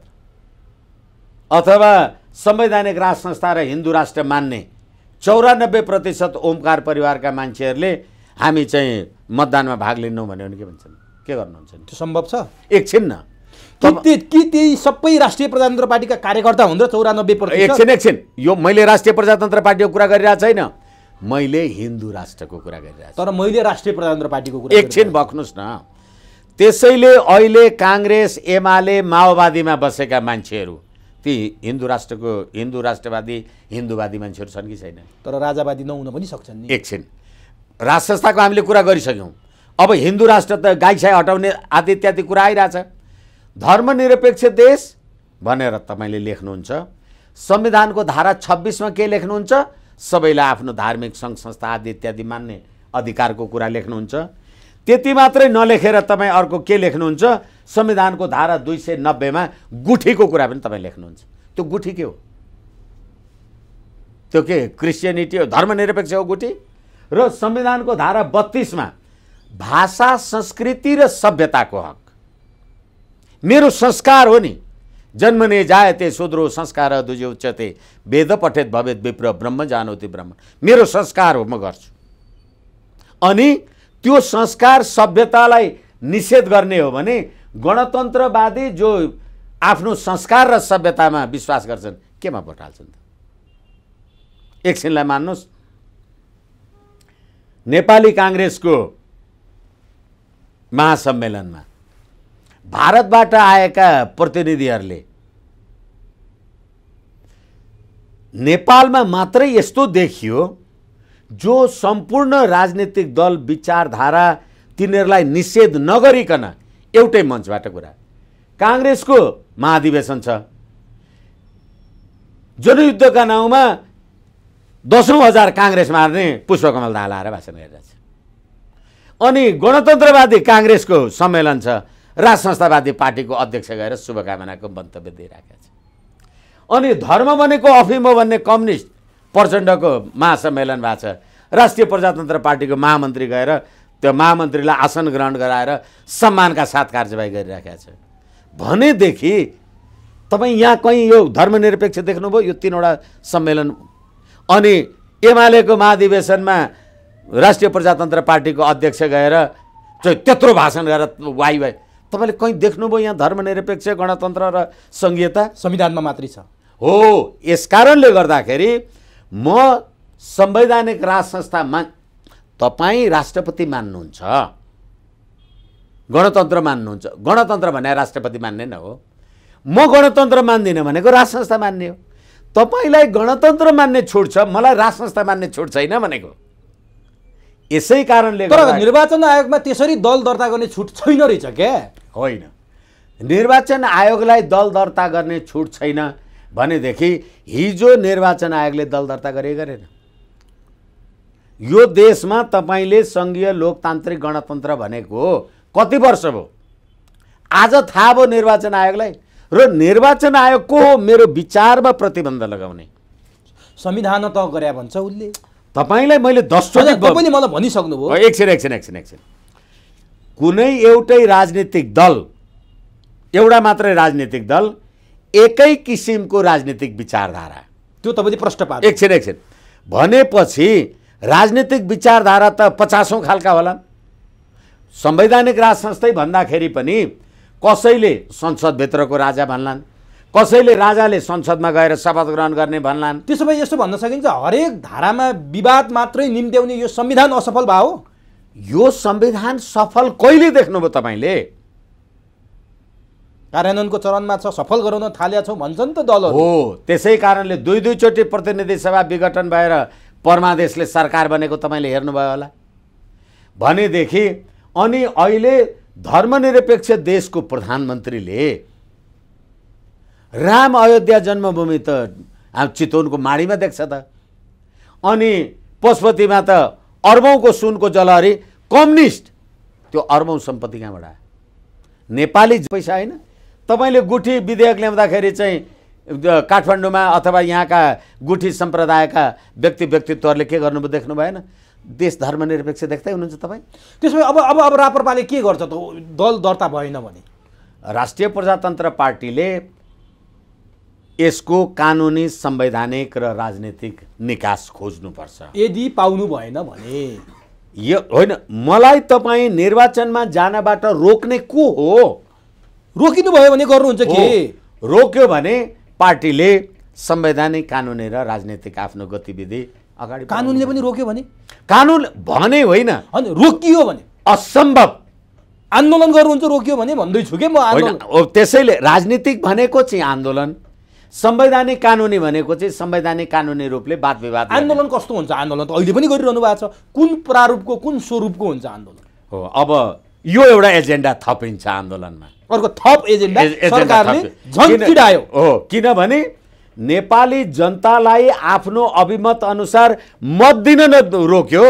अथवा संवैधानिक राज संस्था र हिन्दू राष्ट्र मान्ने 94% ओमकार परिवारका मान्छेहरूले हामी चाहिँ मतदानमा भाग लिन्नौँ भन्यो भने के भन्छन्? के गर्नुहुन्छ? त्यो सम्भव छ? एकछिन न, कि त्यही सबै राष्ट्रिय प्रजातन्त्र पार्टीका कार्यकर्ता हुन् र 94%? एकछिन, यो मैले राष्ट्रिय प्रजातन्त्र पार्टीको कुरा गरिरहेको छैन, मैले हिन्दू राष्ट्रको कुरा गरिरहेको छु। तर मैले राष्ट्रिय प्रजातन्त्र पार्टीको कुरा, एकछिन बस्नुहोस् न। त्यसैले अहिले काङ्ग्रेस एमाले माओवादीमा बसेका मान्छेहरू ती हिन्दू राष्ट्रवादी हिन्दूवादी मान्छेहरू छन् कि छैन? तर राजावादी नहुन पनि सक्छन् नि। एकछिन, राज संस्थाको हामीले कुरा गरिसक्यौँ। अब हिन्दू राष्ट्र त गाई छाई हटाउने आदि इत्यादि कुरा आइरहेछ। धर्मनिरपेक्ष देश भनेर तपाईँले लेख्नुहुन्छ, संविधानको धारा 26मा के लेख्नुहुन्छ? सबैलाई आफ्नो धार्मिक सङ्घ संस्था आदि इत्यादि मान्ने अधिकारको कुरा लेख्नुहुन्छ। त्यति मात्रै नलेखेर तपाईँ अर्को के लेख्नुहुन्छ? संविधानको धारा 290मा गुठीको कुरा पनि तपाईँ लेख्नुहुन्छ। त्यो गुठी के हो? त्यो के क्रिस्चियनिटी हो? धर्मनिरपेक्ष हो गुठी? र संविधानको धारा 32मा भाषा संस्कृति र सभ्यताको हक, मेरो संस्कार हो नि, जन्मने जायते शूद्रो संस्कार दुजे उच्चते वेद पठेत भवेत विप्र ब्रह्म जानोति ब्रह्म, मेरो संस्कार हो, म गर्छु। अनि त्यो संस्कार सभ्यतालाई निषेध गर्ने हो भने गणतन्त्रवादी जो आफ्नो संस्कार र सभ्यतामा विश्वास गर्छन् केमा भोट हाल्छन् त? एकछिनलाई मान्नुहोस्, नेपाली काङ्ग्रेसको महासम्मेलनमा भारतबाट आएका प्रतिनिधिहरूले नेपालमा मात्रै यस्तो देखियो जो सम्पूर्ण राजनीतिक दल विचारधारा तिनीहरूलाई निषेध नगरिकन एउटै मञ्चबाट कुरा। काङ्ग्रेसको महाधिवेशन छ, जनयुद्धका नाउँमा 10,000 काङ्ग्रेस मार्ने पुष्पकमल दाहाल आएर भाषण गरिरहेछ। अनि गणतन्त्रवादी काङ्ग्रेसको सम्मेलन छ, राज संस्थावादी पार्टीको अध्यक्ष गएर शुभकामनाको मन्तव्य दिइरहेका छ। अनि धर्म भनेको अफिम हो भन्ने कम्युनिस्ट प्रचण्डको महासम्मेलन भएको छ, राष्ट्रिय प्रजातन्त्र पार्टीको महामन्त्री गएर त्यो महामन्त्रीलाई आसन ग्रहण गराएर सम्मानका साथ कार्यवाही गरिरहेका छ। भनेदेखि तपाईँ यहाँ कहीँ यो धर्मनिरपेक्ष देख्नुभयो? यो 3वटा सम्मेलन अनि एमालेको महाधिवेशनमा राष्ट्रिय प्रजातन्त्र पार्टीको अध्यक्ष गएर त्यत्रो भाषण गरेर वाइ वाइ, तपाईँले कहीँ देख्नुभयो यहाँ धर्मनिरपेक्ष गणतन्त्र र सङ्घीयता? संविधानमा मात्रै छ। हो, यस कारणले गर्दाखेरि म संवैधानिक राज संस्था तपाईँ राष्ट्रपति मान्नुहुन्छ, गणतन्त्र मान्नुहुन्छ। गणतन्त्र भने राष्ट्रपति मान्ने न हो। म गणतन्त्र मान्दिनँ भनेको राज संस्था मान्ने हो। तपाईँलाई गणतन्त्र मान्ने छुट छ, मलाई राज संस्था मान्ने छुट छैन भनेको। यसै कारणले तर गर्दा निर्वाचन आयोगमा त्यसरी दल दर्ता गर्ने छुट छैन रहेछ क्या। होइन, निर्वाचन आयोगलाई दल दर्ता गर्ने छुट छैन भनेदेखि हिजो निर्वाचन आयोगले दल दर्ता गरेन। यो देशमा तपाईँले सङ्घीय लोकतान्त्रिक गणतन्त्र भनेको कति वर्ष भयो, आज थाहा भयो निर्वाचन आयोगलाई। र निर्वाचन आयोग को हो मेरो विचारमा प्रतिबन्ध लगाउने? संविधान तह गरे भन्छ उसले। तपाईँलाई मैले 10 चोटि तपाईले मलाई भनिसक्नुभयो। एकछिन कुनै एउटै राजनीतिक दल, एउटा मात्रै राजनीतिक दल, एकै किसिमको राजनीतिक विचारधारा, त्यो तपाईँले प्रश्न पार्नु। एकछिन भनेपछि राजनीतिक विचारधारा त 50औं खालका होला। संवैधानिक राज संस्थै भन्दाखेरि पनि कसैले संसदभित्रको राजा भन्लान्, कसैले राजाले संसदमा गएर शपथ ग्रहण गर्ने भन्लान्। त्यसो भए यस्तो भन्न सकिन्छ हरेक धारामा विवाद मात्रै निम्त्याउने यो संविधान असफल भयो। यो संविधान सफल कहिले देख्नुभयो तपाईँले? कार्यान्वयनको चरणमा छ, सफल गराउन थालेका छौँ भन्छन् त दलहरू। हो, त्यसै कारणले दुई चोटि प्रतिनिधि सभा विघटन भएर परमादेशले सरकार बनेको तपाईँले हेर्नुभयो होला भनेदेखि। अनि अहिले धर्मनिरपेक्ष देशको प्रधानमन्त्रीले राम अयोध्या जन्मभूमि त चितवनको माडीमा देख्छ त, अनि पशुपतिमा त अर्बौंको सुनको जलहरी कम्युनिस्ट, त्यो अर्बौं सम्पत्ति कहाँबाट आयो? नेपाली पैसा होइन। तपाईँले गुठी विधेयक ल्याउँदाखेरि चाहिँ काठमाडौँमा अथवा यहाँका गुठी सम्प्रदायका व्यक्तित्वहरूले के गर्नुभयो देख्नु भएन? देश धर्मनिरपेक्ष देख्दै हुनुहुन्छ तपाईँ। त्यसो भए अब राप्रपाले के गर्छ त दल दर्ता भएन भने? राष्ट्रिय प्रजातन्त्र पार्टीले यसको कानुनी, संवैधानिक र राजनीतिक निकास खोज्नुपर्छ। यदि पाउनु भएन भने यो होइन, मलाई तपाईँ निर्वाचनमा जानबाट रोक्ने को हो? रोकिनु भयो भने गर्नुहुन्छ के? रोक्यो भने पार्टीले संवैधानिक, कानुनी र राजनीतिक आफ्नो गतिविधि अगाडि। कानुनले पनि रोक्यो भने? कानुन भने होइन, अनि रोकियो भने असम्भव। आन्दोलन गर्नुहुन्छ रोकियो भने भन्दैछु के म। आन्दोलन त्यसैले राजनीतिक भनेको चाहिँ आन्दोलन, संवैधानिक कानुनी भनेको चाहिँ संवैधानिक कानुनी रूपले वाद विवाद। आन्दोलन कस्तो हुन्छ? आन्दोलन त अहिले पनि गरिरहनु भएको छ। कुन प्रारूपको, कुन स्वरूपको हुन्छ आन्दोलन? हो, अब यो एउटा एजेन्डा थपिन्छ आन्दोलनमा, अर्को थप एजेन्डा सरकारले झन् चिडायो। हो, किनभने नेपाली जनतालाई आफ्नो अभिमत अनुसार मत दिन रोक्यो।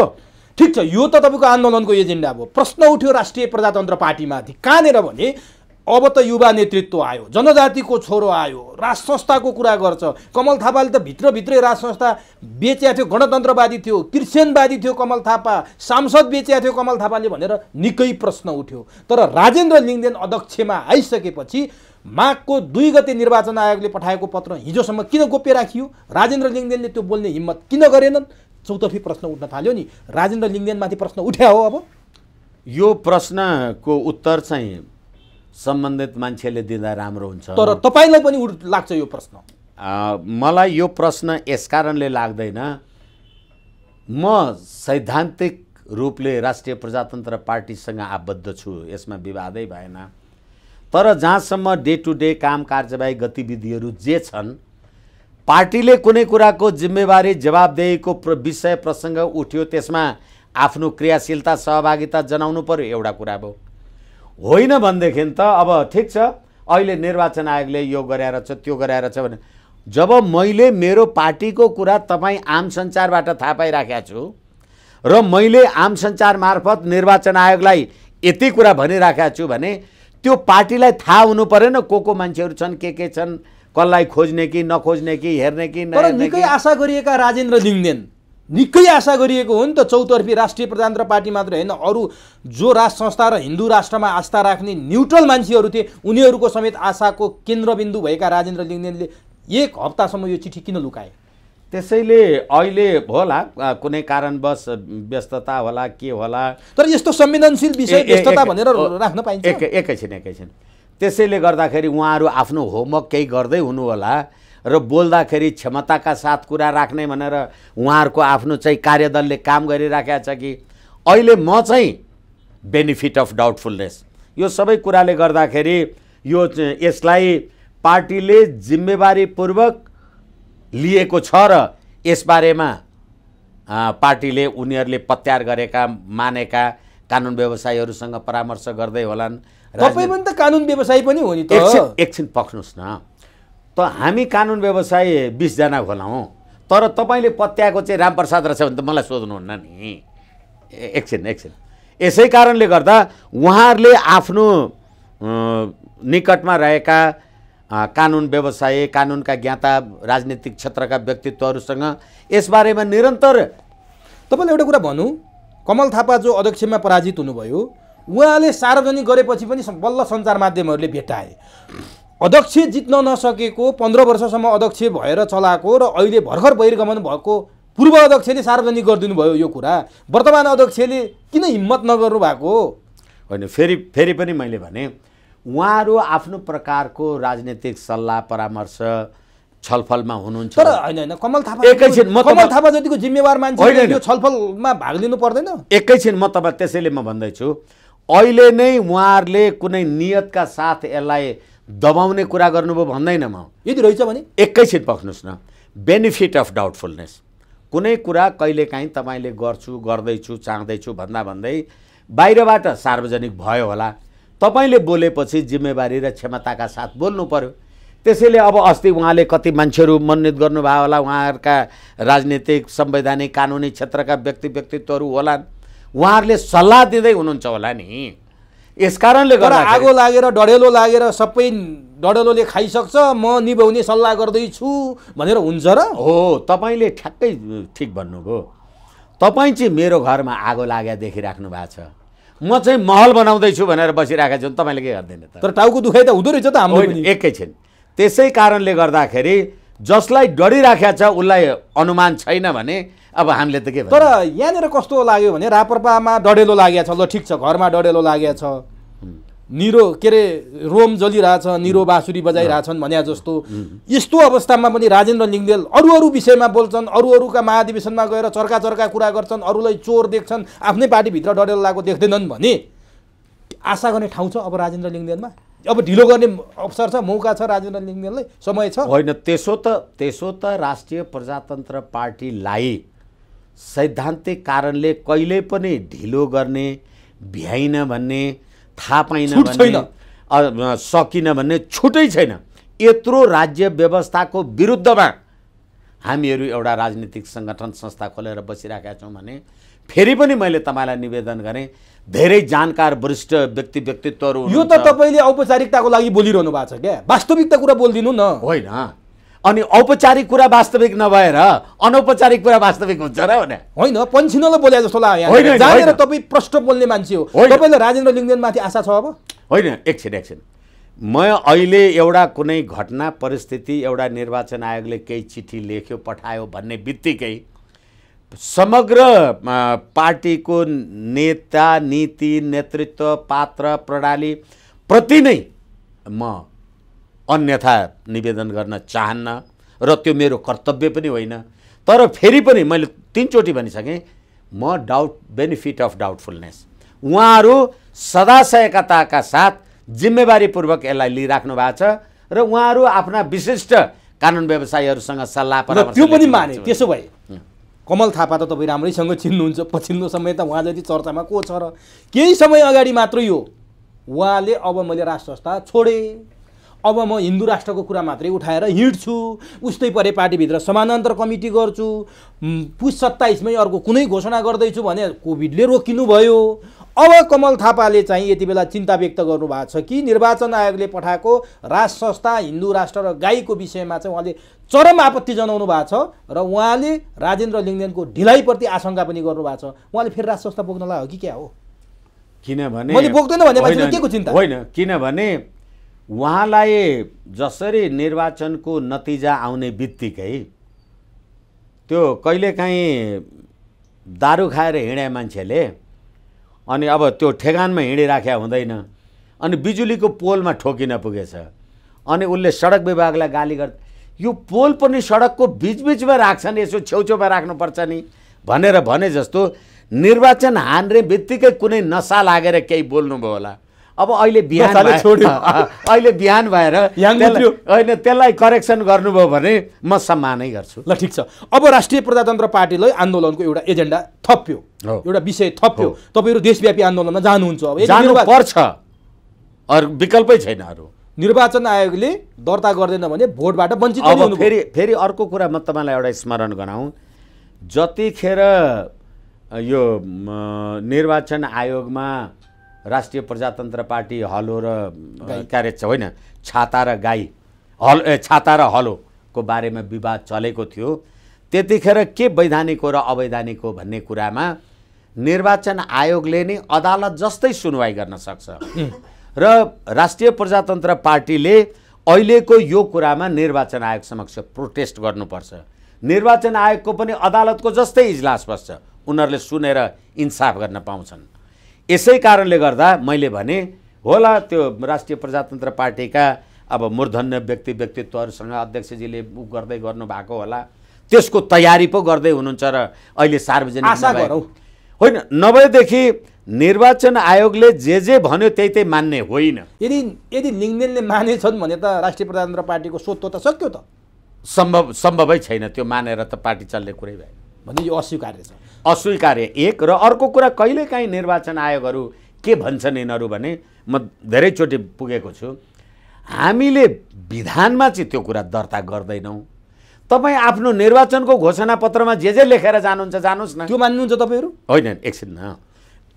ठिक छ, यो त तपाईँको आन्दोलनको एजेन्डा भयो। प्रश्न उठ्यो राष्ट्रिय प्रजातन्त्र पार्टीमाथि कहाँनिर भने अब त युवा नेतृत्व आयो, जनजातिको छोरो आयो, राज संस्थाको कुरा गर्छ। कमल थापाले त भित्रभित्रै राज संस्था बेचेको थियो, गणतन्त्रवादी थियो, क्रिस्चियनवादी थियो कमल थापा, सांसद बेचेको थियो कमल थापाले भनेर निकै प्रश्न उठ्यो। तर राजेन्द्र लिङ्गदेन अध्यक्षमा आइसकेपछि माघको 2 गते निर्वाचन आयोगले पठाएको पत्र हिजोसम्म किन गोप्य राखियो? राजेन्द्र लिङ्गदेनले त्यो बोल्ने हिम्मत किन गरेनन्? चौतर्फी प्रश्न उठ्न थाल्यो नि। राजेन्द्र लिङ्गदेनमाथि प्रश्न उठ्या हो। अब यो प्रश्नको उत्तर चाहिँ सम्बन्धित मान्छेले दिँदा राम्रो हुन्छ। तर तपाईँलाई पनि लाग्छ यो प्रश्न? मलाई यो प्रश्न यस कारणले लाग्दैन, म सैद्धान्तिक रूपले राष्ट्रिय प्रजातन्त्र पार्टीसँग आबद्ध छु, यसमा विवादै भएन। तर जहाँसम्म डे टु डे काम कारबाही गतिविधिहरू जे छन्, पार्टीले कुनै कुराको जिम्मेवारी जवाबदेहीको विषय प्रसङ्ग उठ्यो, त्यसमा आफ्नो क्रियाशीलता सहभागिता जनाउनु पर्यो, एउटा कुरा भयो। होइन भनेदेखि त अब ठिक छ, अहिले निर्वाचन आयोगले यो गरेर छ, त्यो गरेर छ भने जब मैले मेरो पार्टीको कुरा तपाईँ आम सञ्चारबाट थाहा पाइराखेको छु र मैले आम सञ्चार मार्फत निर्वाचन आयोगलाई यति कुरा भनिराखेको छु भने त्यो पार्टीलाई थाहा हुनु परेन को मान्छेहरू छन्, के छन्, कसलाई खोज्ने कि नखोज्ने कि हेर्ने कि नहेर्ने। तर निकै आशा गरिएका राजेन्द्र लिङ्गदेन, निकै आशा गरिएको हो नि त। चौतर्फी राष्ट्रिय प्रजातन्त्र पार्टी मात्र होइन, अरू जो राज संस्था र हिन्दू राष्ट्रमा आस्था राख्ने न्युट्रल मान्छेहरू थिए, उनीहरूको समेत आशाको केन्द्रबिन्दु भएका राजेन्द्र लिङ्गदेनले 1 हप्तासम्म यो चिठी किन लुकाए? त्यसैले अहिले होला कुनै कारणवश व्यस्तता होला, के होला। तर यस्तो संवेदनशील विषय व्यस्तता भनेर राख्न पाइन्छ? एकैछिन। त्यसैले गर्दाखेरि उहाँहरू आफ्नो होमवर्क केही गर्दै हुनु होला र बोल्दाखेरि क्षमताका साथ कुरा राख्ने भनेर उहाँहरूको आफ्नो चाहिँ कार्यदलले काम गरिराखेको छ कि अहिले म चाहिँ बेनिफिट अफ डाउटफुलनेस, यो सबै कुराले गर्दाखेरि यो यसलाई पार्टीले जिम्मेवारीपूर्वक लिएको छ र यसबारेमा पार्टीले उनीहरूले प्रत्याहार गरेका मानेका कानुन व्यवसायीहरूसँग परामर्श गर्दै होलान्। तपाईँ पनि त कानुन व्यवसायी पनि हो नि त। एकछिन पक्नुहोस् न, त हामी कानुन व्यवसायी 20 जना खोलाउँ, तर तपाईँले पत्याएको चाहिँ रामप्रसाद रहेछ भने त मलाई सोध्नुहुन्न नि। एकछिन यसै कारणले गर्दा उहाँहरूले आफ्नो निकटमा रहेका कानुन व्यवसायी, कानुनका ज्ञाता, राजनीतिक क्षेत्रका व्यक्तित्वहरूसँग यसबारेमा निरन्तर। तपाईँले एउटा कुरा भनौँ, कमल थापा जो अध्यक्षमा पराजित हुनुभयो, उहाँले सार्वजनिक गरेपछि पनि बल्ल सञ्चार माध्यमहरूले भेटाए। अध्यक्ष जित्न नसकेको 15 वर्षसम्म अध्यक्ष भएर चलाएको र अहिले भर्खर बहिर्गमन भएको पूर्व अध्यक्षले सार्वजनिक गरिदिनु भयो यो कुरा। वर्तमान अध्यक्षले किन हिम्मत नगर्नु भएको? होइन, फेरि पनि मैले भने उहाँहरू आफ्नो प्रकारको राजनीतिक सल्लाह परामर्श छलफलमा हुनुहुन्छ। तर होइन, कमल एकैछिन कमल थापा जतिको जिम्मेवार मान्छे यो छलफलमा भाग लिनु पर्दैन? एकैछिन म तपाईँ त्यसैले म भन्दैछु, अहिले नै उहाँहरूले कुनै नियतका साथ यसलाई दबाउने कुरा गर्नुभयो भन्दैन म। यदि रहेछ भने एकैछिन पक्नुहोस् न, बेनिफिट अफ डाउटफुलनेस। कुनै कुरा कहिलेकाहीँ तपाईँले गर्छु, गर्दैछु, चाहँदैछु भन्दै बाहिरबाट सार्वजनिक भयो होला, तपाईँले बोलेपछि जिम्मेवारी र क्षमताका साथ बोल्नु पर्यो। त्यसैले अब अस्ति उहाँले कति मान्छेहरू मनोनित गर्नुभयो होला, उहाँहरूका राजनीतिक, संवैधानिक, कानुनी क्षेत्रका व्यक्तित्वहरू होलान्, उहाँहरूले सल्लाह दिँदै हुनुहुन्छ होला नि। यसकारणले गर्दा आगो लागेर डढेलो लागेर सबै डढेलोले खाइसक्छ, म निभाउने सल्लाह गर्दैछु भनेर हुन्छ र? हो, तपाईँले ठ्याक्कै ठिक भन्नुभयो। तपाईँ चाहिँ मेरो घरमा आगो लाग्या देखिराख्नु भएको छ, म चाहिँ महल बनाउँदैछु भनेर बसिरहेको छु, तपाईँले के गर्दैन त? तर टाउको दुखाइ त हुँदो रहेछ त हाम्रो पनि। एकैछिन, त्यसै कारणले गर्दाखेरि जसलाई डढिराखेको छ उसलाई अनुमान छैन भने अब हामीले त के भन्नु? तर यहाँनिर कस्तो लाग्यो भने राप्रपामा डढेलो लागेको छ, ल ठिक छ, घरमा डढेलो लागेको छ, निरो के अरे रोम जलिरहेछ, निरो बाँसुरी बजाइरहेछन् भने जस्तो, यस्तो अवस्थामा पनि राजेन्द्र लिङ्गदेल अरू विषयमा बोल्छन्, अरूका महाधिवेशनमा गएर चर्का कुरा गर्छन्, अरूलाई चोर देख्छन्, आफ्नै पार्टीभित्र डढेलो लागेको देख्दैनन् भने आशा गर्ने ठाउँ छ अब राजेन्द्र लिङ्गदेलमा? अब ढिलो गर्ने अवसर छ, मौका छ राजेन्द्र लिङ्गदेललाई, समय छ? होइन, त्यसो त राष्ट्रिय प्रजातन्त्र पार्टीलाई सैद्धान्तिक कारणले कहिल्यै पनि ढिलो गर्ने, भ्याइन भन्ने, थाहा पाइन भन्ने, सकिन भन्ने छुटै छैन। यत्रो राज्य व्यवस्थाको विरुद्धमा हामीहरू एउटा राजनीतिक सङ्गठन संस्था खोलेर बसिरहेका छौँ भने फेरि पनि मैले तपाईँलाई निवेदन गरेँ, धेरै जानकार वरिष्ठ व्यक्तित्वहरू। यो त तपाईँले औपचारिकताको लागि बोलिरहनु भएको छ क्या, वास्तविकता कुरा बोलिदिनु न। होइन, अनि औपचारिक कुरा वास्तविक नभएर अनौपचारिक कुरा वास्तविक हुन्छ र भने? होइन, पन्छिनलाई बोले जस्तो लाग्यो। जानेर तपाईँ प्रष्ट बोल्ने मान्छे हो, तपाईँले राजेन्द्र लिङ्गदेलमाथि आशा छ अब? होइन, एकछिन, म अहिले एउटा कुनै घटना परिस्थिति, एउटा निर्वाचन आयोगले केही चिठी लेख्यो पठायो भन्ने बित्तिकै समग्र पार्टीको नेता, नीति, नेतृत्व, पात्र, प्रणाली प्रति नै म अन्यथा निवेदन गर्न चाहन्न र त्यो मेरो कर्तव्य पनि होइन। तर फेरि पनि मैले 3 चोटि भनिसकेँ, म बेनिफिट अफ डाउटफुलनेस, उहाँहरू सदाशयकताका साथ जिम्मेवारीपूर्वक यसलाई लिइराख्नु भएको छ र उहाँहरू आफ्ना विशिष्ट कानुन व्यवसायीहरूसँग सल्लाह परामर्श त्यो पनि माने। त्यसो भए कमल थापा त तपाईँ राम्रैसँग चिन्नुहुन्छ, पछिल्लो समय त उहाँ जति चर्चामा को छ र? केही समय अगाडि मात्रै हो उहाँले अब मैले राष्ट्र संस्था छोडेँ, अब म हिन्दू राष्ट्रको कुरा मात्रै उठाएर हिँड्छु, उस्तै परे पार्टीभित्र समानान्तर कमिटी गर्छु, पुस 27मै अर्को कुनै घोषणा गर्दैछु भने कोभिडले रोकिनु भयो। अब कमल थापाले चाहिँ यति बेला चिन्ता व्यक्त गर्नुभएको छ कि निर्वाचन आयोगले पठाएको राष्ट्र संस्था, हिन्दू राष्ट्र र गाईको विषयमा चाहिँ उहाँले चरम आपत्ति जनाउनु भएको छ र उहाँले राजेन्द्र लिङ्गदेलको ढिलाइप्रति आशंका पनि गर्नुभएको छ। उहाँले फेरि राष्ट्र संस्था बोक्नलाई हो कि क्या हो? किनभने मैले बोक्दैन भने मान्छेले के को चिन्ता? होइन, किनभने उहाँलाई जसरी निर्वाचनको नतिजा आउने बित्तिकै त्यो कहिलेकाहीँ दारू खाएर हिँडे मान्छेले अनि अब त्यो ठेगानमा हिँडिराख्या हुँदैन, अनि बिजुलीको पोलमा ठोकिन पुगेछ, अनि उसले सडक विभागलाई गाली गर्छ, यो पोल पनि सडकको बिचबिचमा राख्छन्, यसो छेउछेउमा राख्नुपर्छ नि भने जस्तो निर्वाचन हान्ने बित्तिकै कुनै नसा लागेर केही बोल्नुभयो होला। अब अहिले बिहान दशाले छोड्यो। अहिले बिहान भएर होइन त्यसलाई करेक्सन गर्नुभयो भने म सम्मानै गर्छु। ल ठिक छ, अब राष्ट्रिय प्रजातन्त्र पार्टीलाई आन्दोलनको एउटा एजेन्डा थप्यो, एउटा विषय थप्यो, तपाईँहरू देशव्यापी आन्दोलनमा जानुहुन्छ। अब जानुपर्छ, अरू विकल्पै छैन। अरू निर्वाचन आयोगले दर्ता गर्दैन भने भोटबाट वञ्चित अब फेरि अर्को कुरा म तपाईँलाई एउटा स्मरण गराउँ, जतिखेर यो निर्वाचन आयोगमा राष्ट्रिय प्रजातन्त्र पार्टी हलो र के अरे होइन छाता र गाई छाता र हलोको बारेमा विवाद चलेको थियो, त्यतिखेर के वैधानिक हो र अवैधानिक हो भन्ने कुरामा निर्वाचन आयोगले नै अदालत जस्तै सुनवाई गर्न सक्छ र राष्ट्रिय प्रजातन्त्र पार्टीले अहिलेको यो कुरामा निर्वाचन आयोग समक्ष प्रोटेस्ट गर्नुपर्छ। निर्वाचन आयोगको पनि अदालतको जस्तै इजलास बस्छ, उनीहरूले सुनेर इन्साफ गर्न पाउँछन्। यसै कारणले गर्दा मैले भने होला त्यो राष्ट्रिय प्रजातन्त्र पार्टीका अब मूर्धन्य व्यक्तित्वहरूसँग अध्यक्षजीले गर्दै गर्नुभएको होला, त्यसको तयारी पो गर्दै हुनुहुन्छ र अहिले सार्वजनिक आशा गरौँ होइन। नभएदेखि निर्वाचन आयोगले जे भन्यो त्यही मान्ने होइन। यदि लिङ्गदेनले मानेछन् भने त राष्ट्रिय प्रजातन्त्र पार्टीको स्वत्व त सक्यो त? सम्भवै छैन, त्यो मानेर त पार्टी चल्ने कुरै भयो भने यो अस्वीकार्य छ। अस्वीकार्य एक, र अर्को कुरा कहिलेकाहीँ निर्वाचन आयोगहरू के भन्छन् यिनीहरू भने म धेरैचोटि पुगेको छु, हामीले विधानमा चाहिँ त्यो कुरा दर्ता गर्दैनौँ। तपाईँ आफ्नो निर्वाचनको घोषणापत्रमा जे लेखेर जानुहुन्छ जानुहोस् न। त्यो मान्नुहुन्छ तपाईँहरू? होइन, एकछिन न,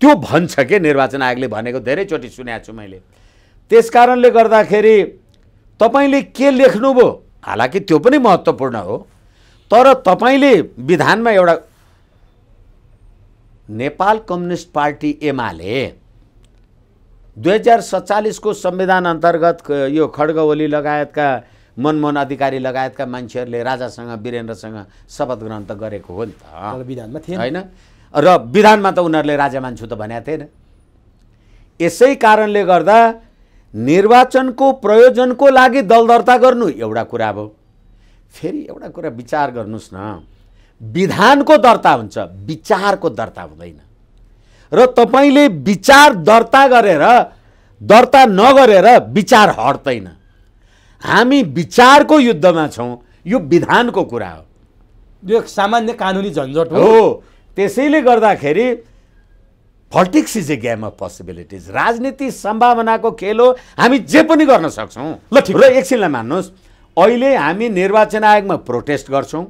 त्यो भन्छ के निर्वाचन आयोगले भनेको धेरैचोटि सुनेको छु मैले। त्यस कारणले गर्दाखेरि तपाईँले के लेख्नुभयो, हालाकि त्यो पनि महत्त्वपूर्ण हो, तर तपाईँले विधानमा एउटा नेपाल कम्युनिस्ट पार्टी एमाले 2047 को संविधान अन्तर्गत यो खड्ग ओली लगायतका मनमोहन अधिकारी लगायतका मान्छेहरूले राजासँग वीरेन्द्रसँग शपथ ग्रहण त गरेको हो नि त, विधानमा थिएन होइन? र विधानमा त उनीहरूले राजा मान्छु त भनेको थिएन। यसै कारणले गर्दा निर्वाचनको प्रयोजनको लागि दल दर्ता गर्नु एउटा कुरा भयो। फेरि एउटा कुरा विचार गर्नुहोस् न, विधानको दर्ता हुन्छ, विचारको दर्ता हुँदैन। र तपाईँले विचार दर्ता नगरेर विचार हट्दैन। हामी विचारको युद्धमा छौँ, यो विधानको कुरा हो, यो सामान्य कानुनी झन्झट हो। त्यसैले गर्दाखेरि politics is a game of possibilities, राजनीति सम्भावनाको खेल हो, हामी जे पनि गर्न सक्छौँ। ल ठिक, र एकछिनलाई मान्नुहोस्, अहिले हामी निर्वाचन आयोगमा प्रोटेस्ट गर्छौँ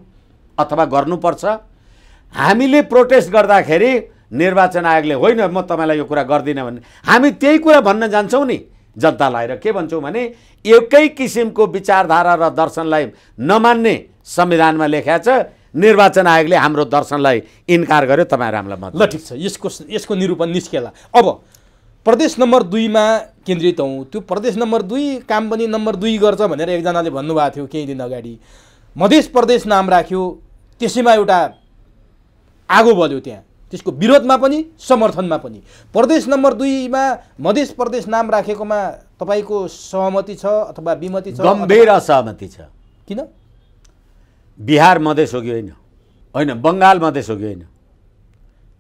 अथवा गर्नुपर्छ। हामीले प्रोटेस्ट गर्दाखेरि निर्वाचन आयोगले होइन म तपाईँलाई यो कुरा गर्दिनँ भने हामी त्यही कुरा भन्न जान्छौँ नि जनतालाई, र के भन्छौँ भने एकै किसिमको विचारधारा र दर्शनलाई नमान्ने संविधानमा लेखा छ, निर्वाचन आयोगले हाम्रो दर्शनलाई इन्कार गर्यो, तपाईँहरू हामीलाई मत। ल ठिक छ, यसको निरूपण निस्केला। अब प्रदेश नम्बर 2 मा केन्द्रित हौँ। त्यो प्रदेश नम्बर 2 काम पनि नम्बर 2 गर्छ भनेर एकजनाले भन्नुभएको थियो केही दिन अगाडि। मध्य प्रदेश नाम राख्यो, त्यसैमा एउटा आगो बल्यो त्यहाँ, त्यसको विरोधमा पनि समर्थनमा पनि। प्रदेश नम्बर 2 मा मध्य प्रदेश नाम राखेकोमा तपाईँको सहमति छ अथवा विमति छ? गम्भीर असहमति छ। किन? बिहार मधेस हो कि होइन, बङ्गाल मधेस हो कि होइन,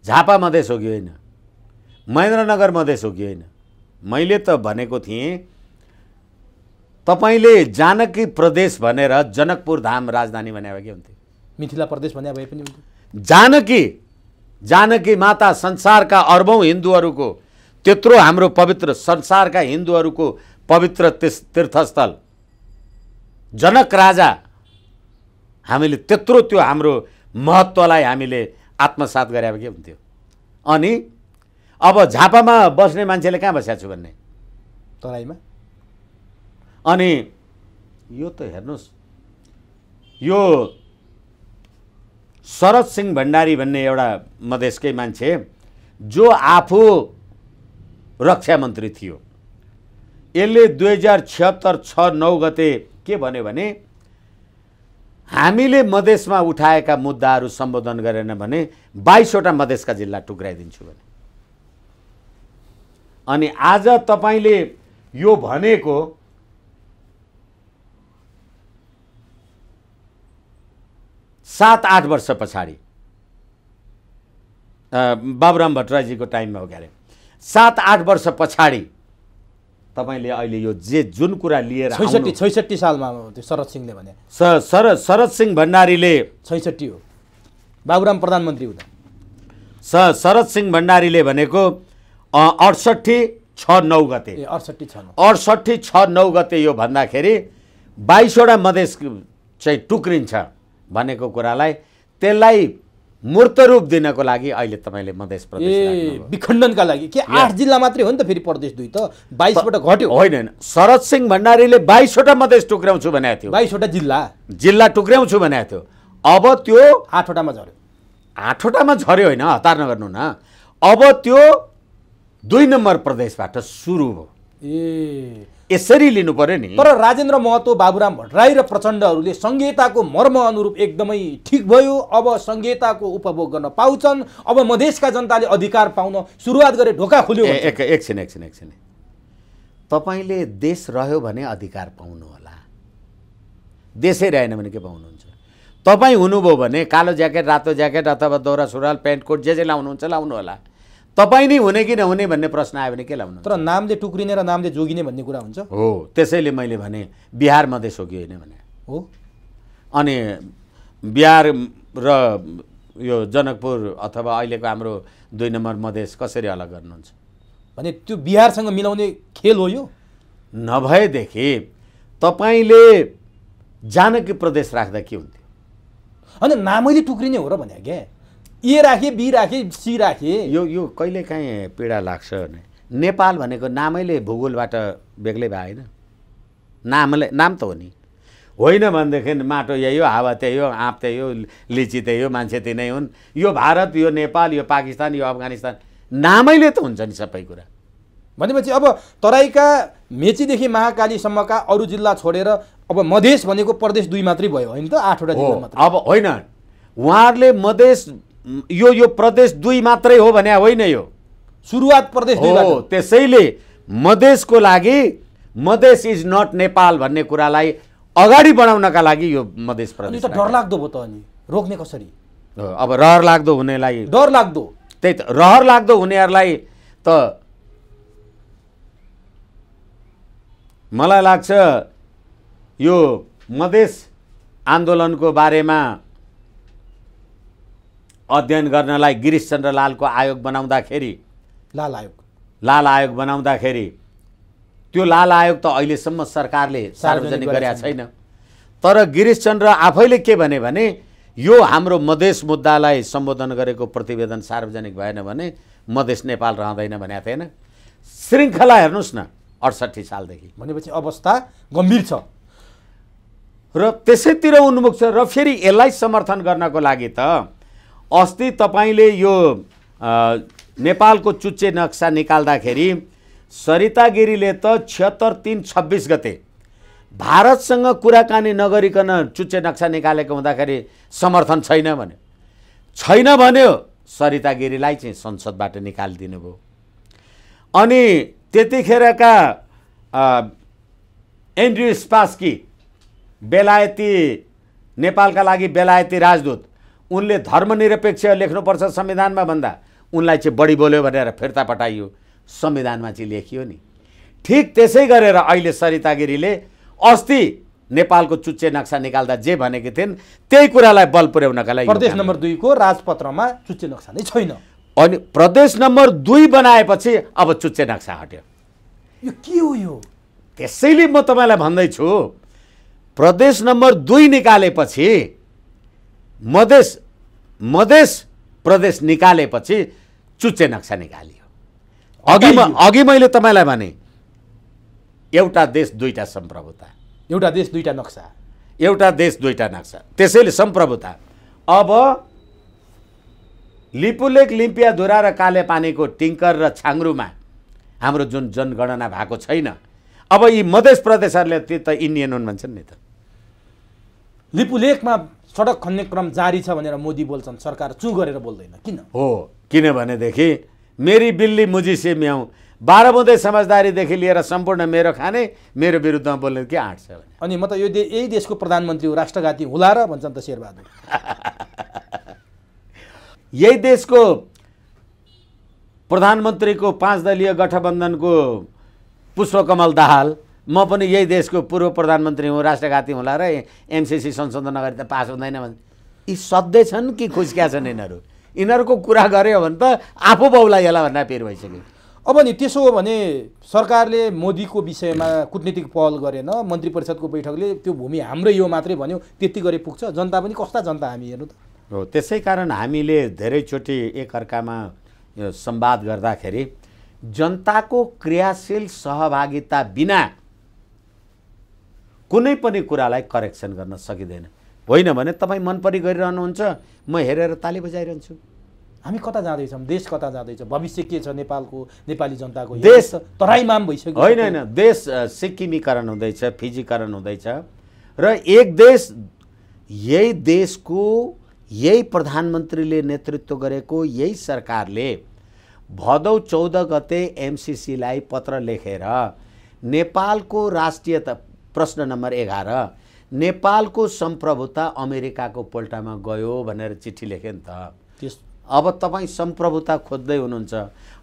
झापा मधेस हो कि होइन, महेन्द्रनगर मधेस हो कि होइन? मैले त भनेको थिएँ तपाईँले जानकी प्रदेश भनेर जनकपुर धाम राजधानी भने भए के हुन्थ्यो? मिथिला प्रदेश भने भए पनि हुन्थ्यो। जानकी माता संसारका अर्बौं हिन्दूहरूको त्यत्रो हाम्रो पवित्र, संसारका हिन्दूहरूको पवित्र तीर्थस्थल जनक राजा, हामीले त्यत्रो त्यो हाम्रो महत्त्वलाई हामीले आत्मसात गरे के हुन्थ्यो? अनि अब झापामा बस्ने मान्छेले कहाँ बसेको छु भन्ने, तराईमा। अनि यो त हेर्नुहोस्, यो शरद सिंह भण्डारी भन्ने एउटा मधेसकै मान्छे जो आफू रक्षा मन्त्री थियो, यसले 2076 6-9 गते के भन्यो भने हामीले मधेसमा उठाएका मुद्दाहरू सम्बोधन गरेन भने 22 वटा मधेसका जिल्ला टुक्राइदिन्छु भने। अनि आज तपाईले यो भनेको सात आठ वर्ष पछाडि बाबुराम भट्टराईजीको टाइममा हो क्यारे, 7-8 वर्ष पछाडि तपाईँले अहिले यो जुन कुरा लिएर 66 सालमा त्यो शरद सिंहले भने शरद सिंह भण्डारीले 66 हो बाबुराम प्रधानमन्त्री हुँदा शरद सिंह भण्डारीले भनेको 68/6/9 गते 68/6/9 गते यो भन्दाखेरि 22वटा मधेस चाहिँ टुक्रिन्छ भनेको कुरालाई त्यसलाई मूर्त रूप दिनको लागि अहिले तपाईँले मधेस प्रदेश विखण्डनका लागि के 8 जिल्ला मात्रै हो नि त फेरि प्रदेश 2 त 22वटा घट्यो होइन शरद सिंह भण्डारीले 22वटा मधेस टुक्र्याउँछु भनेको थियो 22वटा जिल्ला टुक्र्याउँछु भनेको थियो अब त्यो 8वटामा झर्यो 8वटामा झर्यो होइन हतार नगर्नु न अब त्यो 2 नम्बर प्रदेशबाट सुरु भयो यसरी लिनु पर्यो नि तर राजेन्द्र महतो बाबुराम भट्टराई र प्रचण्डहरूले संहिताको मर्म अनुरूप एकदमै ठिक भयो अब संहिताको उपभोग गर्न पाउँछन् अब मधेसका जनताले अधिकार पाउन सुरुवात गरे ढोका खुल्यो एकछिन तपाईँले देश रह्यो भने अधिकार पाउनु होला देशै रहेन भने के पाउनुहुन्छ तपाईँ हुनुभयो भने कालो ज्याकेट रातो ज्याकेट अथवा दौरा सुरुवाल प्यान्ट कोट जे लाउनुहुन्छ लाउनु होला तपाईँ नै हुने कि नहुने भन्ने प्रश्न आयो भने के लाउनु तर नामले टुक्रिने र नामले जोगिने भन्ने कुरा हुन्छ हो त्यसैले मैले भने बिहार मधेस हो कि होइन भने हो अनि बिहार र यो जनकपुर अथवा अहिलेको हाम्रो 2 नम्बर मधेस कसरी अलग गर्नुहुन्छ भने त्यो बिहारसँग मिलाउने खेल हो यो नभएदेखि तपाईँले जानकी प्रदेश राख्दा के हुन्थ्यो अनि नामैले टुक्रिने हो र भने क्या ए राखे बी राखे सी राखे यो कहिले काहीँ पीडा लाग्छ भने नेपाल भनेको नामैले भूगोलबाट बेग्लै भए होइन नाम त हो नि होइन भनेदेखि माटो यही हो हावा त्यही हो आँप त्यही हो लिची त्यही हो मान्छे त्यही नै हुन् यो भारत यो नेपाल यो पाकिस्तान यो अफगानिस्तान नामैले त हुन्छ नि सबै कुरा भनेपछि अब तराईका मेचीदेखि महाकालीसम्मका अरू जिल्ला छोडेर अब मधेस भनेको प्रदेश 2 मात्रै भयो होइन त 8वटा जिल्ला मात्रै अब होइन उहाँहरूले मधेस यो प्रदेश 2 मात्रै हो भने होइन यो सुरुवात प्रदेश 2 हो त्यसैले मधेसको लागि मधेस इज नट नेपाल भन्ने कुरालाई अगाडि बढाउनका लागि यो मधेस प्रदेश त डरलाग्दो भयो त अनि रोक्ने कसरी अब रहर लाग्दो हुनेलाई डर लाग्दो त्यही त रहर लाग्दो हुनेहरूलाई त मलाई लाग्छ यो मधेस आन्दोलनको बारेमा अध्ययन गर्नलाई गिरीशचन्द्र लालको आयोग बनाउँदाखेरि लाल आयोग बनाउँदाखेरि त्यो लाल आयोग त अहिलेसम्म सरकारले सार्वजनिक गरेका छैन तर गिरीशचन्द्र आफैले के भने यो हाम्रो मधेस मुद्दालाई सम्बोधन गरेको प्रतिवेदन सार्वजनिक भएन भने मधेस नेपाल रहँदैन भनेको थिएन श्रृङ्खला हेर्नुहोस् न 68 सालदेखि भनेपछि अवस्था गम्भीर छ र त्यसैतिर उन्मुख छ र फेरि यसलाई समर्थन गर्नको लागि त अस्ति तपाईँले यो नेपालको चुच्चे नक्सा निकाल्दाखेरि सरिता गिरीले त 76/3/26 गते भारतसँग कुराकानी नगरिकन चुच्चे नक्सा निकालेको हुँदाखेरि समर्थन छैन भन्यो सरिता गिरीलाई चाहिँ संसदबाट निकालिदिनु भयो अनि त्यतिखेरका एन्ड्रयू स्पास्की बेलायती नेपालका लागि बेलायती राजदूत उनले धर्मनिरपेक्ष लेख्नुपर्छ संविधानमा भन्दा उनलाई चाहिँ बढी बोल्यो भनेर फिर्ता पठाइयो संविधानमा चाहिँ लेखियो नि ठिक त्यसै गरेर अहिले सरिता गिरीले अस्ति नेपालको चुच्चे नक्सा निकाल्दा जे भनेकी थिइन् त्यही कुरालाई बल पुर्याउनका लागि प्रदेश नम्बर 2 को राजपत्रमा चुच्चे नक्सा नै छैन अनि प्रदेश नम्बर 2 बनाएपछि अब चुच्चे नक्सा हट्यो यो के हो यो त्यसैले म तपाईलाई भन्दैछु प्रदेश नम्बर 2 निकालेपछि मधेस प्रदेश निकालेपछि चुच्चे नक्सा निकालियो अघि मैले तपाईलाई भने एउटा देश दुईटा सम्प्रभुता एउटा देश दुईटा नक्सा एउटा देश दुईटा नक्सा त्यसैले सम्प्रभुता अब लिपुलेक लिम्पियाधुरा र कालेपानीको टिङ्कर र छाङ्रुमा हाम्रो जुन जनगणना भएको छैन अब यी मधेस प्रदेशहरूले त इन्डियन हुन् भन्छन् नि त लिपुलेकमा सडक खन्ने क्रम जारी छ भनेर मोदी बोल्छन् सरकार चु गरेर बोल्दैन किन हो किनभनेदेखि मेरी बिल्ली मुजी से म्याउ 12 बुँदे समझदारीदेखि लिएर सम्पूर्ण मेरो खाने मेरो विरुद्धमा बोल्ने के आँट छ भने अनि म त यो यही देशको प्रधानमन्त्री हो राष्ट्रघाती हुला र भन्छन् त शेरबहादुर यही देशको प्रधानमन्त्रीको 5 दलीय गठबन्धनको पुष्पकमल दाहाल, म पनि यही देशको पूर्व प्रधानमन्त्री हुँ, राष्ट्रघाती होला र एमसिसी संशोधन नगरी त पास हुँदैन भने यी सधैँ छन् कि खुस्किया छन् यिनीहरू? यिनीहरूको कुरा गऱ्यो भने त आफू बौलाइएला भन्ने पेर भइसक्यो। अब नि त्यसो हो भने सरकारले मोदीको विषयमा कूटनीतिक पहल गरेन, मन्त्री परिषदको बैठकले त्यो भूमि हाम्रै यो मात्रै भन्यो, त्यति गरे पुग्छ? जनता पनि कस्ता जनता हामी हेर्नु त। हो, त्यसै कारण हामीले धेरैचोटि एकअर्कामा यो संवाद गर्दाखेरि जनताको क्रियाशील सहभागिता बिना कुनै पनि कुरालाई करेक्सन गर्न सकिँदैन। होइन भने तपाईँ मनपरी गरिरहनुहुन्छ, म हेरेर ताली बजाइरहन्छु। हामी कता जाँदैछौँ? देश कता जाँदैछ? भविष्य के छ नेपालको, नेपाली जनताको? देश तराईमाम भइसक्यो। होइन, देश सिक्किमीकरण हुँदैछ, फिजीकरण हुँदैछ र एक देश, यही देशको यही प्रधानमन्त्रीले नेतृत्व गरेको यही सरकारले भदौ 14 गते एमसिसीलाई पत्र लेखेर नेपालको राष्ट्रियता प्रश्न नम्बर 11 नेपालको सम्प्रभुता अमेरिकाको पोल्टामा गयो भनेर चिठी लेखे नि त। अब तपाईँ सम्प्रभुता खोज्दै हुनुहुन्छ।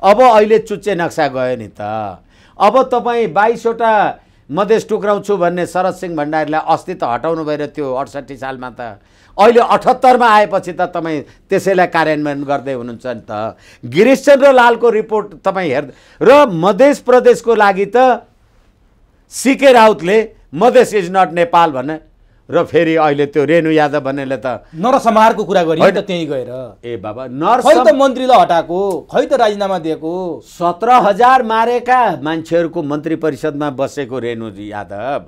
अब अहिले चुच्चे नक्सा गयो नि त। अब तपाईँ 22वटा मधेस टुक्राउँछु भन्ने शरद सिंह भण्डारीलाई अस्ति त हटाउनु भएर त्यो 68 सालमा त, अहिले 78मा आएपछि त तपाईँ त्यसैलाई कार्यान्वयन गर्दै हुनुहुन्छ नि त। गिरीशचन्द्र लालको रिपोर्ट तपाईँ हेर्दै र मधेस प्रदेशको लागि त सीके राउतले मधेस इज नट नेपाल भन्ने र फेरि अहिले त्यो रेणु यादव भन्नेले त नरसंहारको कुरा गरियो त त्यही गएर। ए बाबा, खै त मन्त्रीलाई हटाएको, खै त राजीनामा दिएको। 17,000 मारेका मान्छेहरूको मन्त्री परिषदमा बसेको रेणु यादव,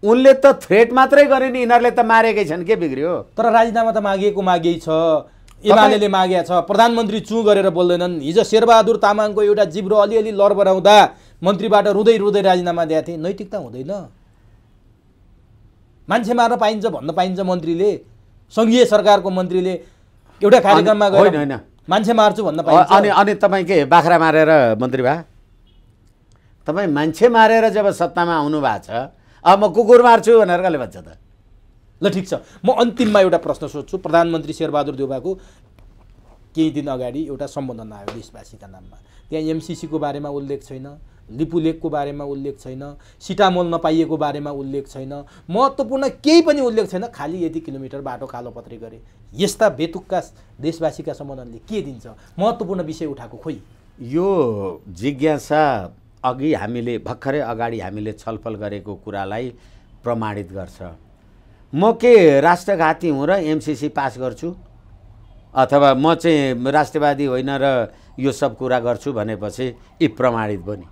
उनले त थ्रेट मात्रै गरे नि, यिनीहरूले त मारेकै छन्, के बिग्रियो? तर राजीनामा त मागेकै छ, एमाले मागेको छ। प्रधानमन्त्री चु गरेर बोल्दैनन्। हिजो शेरबहादुर तामाङको एउटा जिब्रो अलिअलि लरबराउँदा मन्त्रीबाट रुँदै रुँदै राजीनामा दिएको थिए। नैतिकता हुँदैन? मान्छे मार्न पाइन्छ भन्न पाइन्छ मन्त्रीले? सङ्घीय सरकारको मन्त्रीले एउटा कार्यक्रममा गएर मान्छे मार्छु भन्न पाइन्छ? अनि तपाईँ के बाख्रा मारेर मन्त्री भए? तपाईँ मान्छे मारेर जब सत्तामा आउनु भएको छ, अब म कुकुर मार्छु भनेर कसले भन्छ त? ल ठिक छ, म अन्तिममा एउटा प्रश्न सोध्छु। प्रधानमन्त्री शेरबहादुर देउवाको केही दिन अगाडि एउटा सम्बोधन आयो देशवासीका नाममा। त्यहाँ एमसिसीको बारेमा उल्लेख छैन, लिपुलेकको बारेमा उल्लेख छैन, सिटामोल नपाइएको बारेमा उल्लेख छैन, महत्त्वपूर्ण केही पनि उल्लेख छैन। खालि यति किलोमिटर बाटो कालोपत्री गरे। यस्ता बेतुक्का देशवासीका सम्बोधनले के दिन्छ? महत्त्वपूर्ण विषय उठाएको खोइ? यो जिज्ञासा अघि हामीले भर्खरै अगाडि हामीले छलफल गरेको कुरालाई प्रमाणित गर्छ। म के राष्ट्रघाती हुँ र एमसिसी पास गर्छु, अथवा म चाहिँ राष्ट्रवादी होइन र यो सब कुरा गर्छु भनेपछि यी प्रमाणित भयो नि।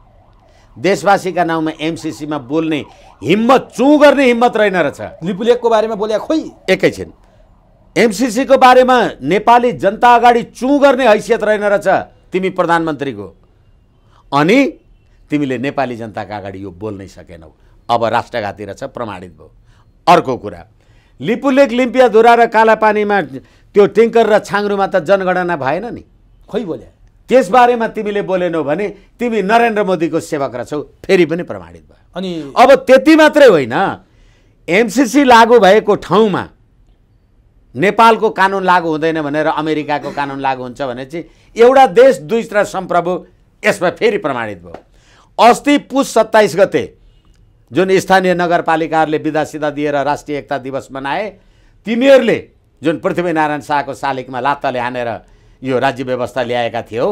देशवासीका नाउँमा एमसिसीमा बोल्ने हिम्मत, चुँ गर्ने हिम्मत रहेन रहेछ। लिपुलेकको बारेमा बोले खोइ? एकैछिन, एमसिसीको बारेमा नेपाली जनता अगाडि चुँ गर्ने हैसियत रहेन रहेछ तिमी प्रधानमन्त्रीको, अनि तिमीले नेपाली जनताका अगाडि यो बोल्नै सकेनौ। अब राष्ट्रघाती रहेछ, प्रमाणित भयो। अर्को कुरा, लिपुलेक, लिम्पियाधुरा र कालापानीमा त्यो टिङ्कर र छाङ्रुमा त जनगणना भएन नि, खोइ बोले? त्यसबारेमा तिमीले बोलेनौ भने तिमी नरेन्द्र मोदीको सेवक रहेछौ, फेरि पनि प्रमाणित भयो। अनि अब त्यति मात्रै होइन, एमसिसी लागू भएको ठाउँमा नेपालको कानुन लागू हुँदैन भनेर अमेरिकाको कानुन लागू हुन्छ भने चाहिँ एउटा देश दुई तरह सम्प्रभु, यसमा फेरि प्रमाणित भयो। अस्ति पुस 27 गते जुन स्थानीय नगरपालिकाहरूले बिदा सिदा दिएर राष्ट्रिय एकता दिवस मनाए, तिमीहरूले जुन पृथ्वीनारायण शाहको शालिगमा लात्ताले हानेर यो राज्य व्यवस्था ल्याएका थियौ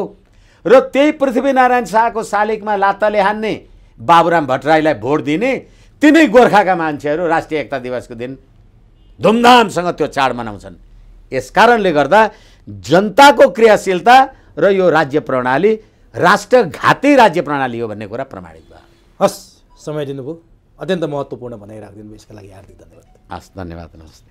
र त्यही पृथ्वीनारायण शाहको शालिगमा लात्ताले हान्ने बाबुराम भट्टराईलाई भोट दिने तिनै गोर्खाका मान्छेहरू राष्ट्रिय एकता दिवसको दिन धुमधामसँग त्यो चाड मनाउँछन्। यसकारणले गर्दा जनताको क्रियाशीलता र यो राज्य प्रणाली राष्ट्रघाती राज्य प्रणाली हो भन्ने कुरा प्रमाणित भयो। हस्, समय दिनुभयो, अत्यन्त महत्त्वपूर्ण भनाइ राखिदिनु भयो, यसका लागि हार्दिक धन्यवाद। हस्, धन्यवाद, नमस्ते।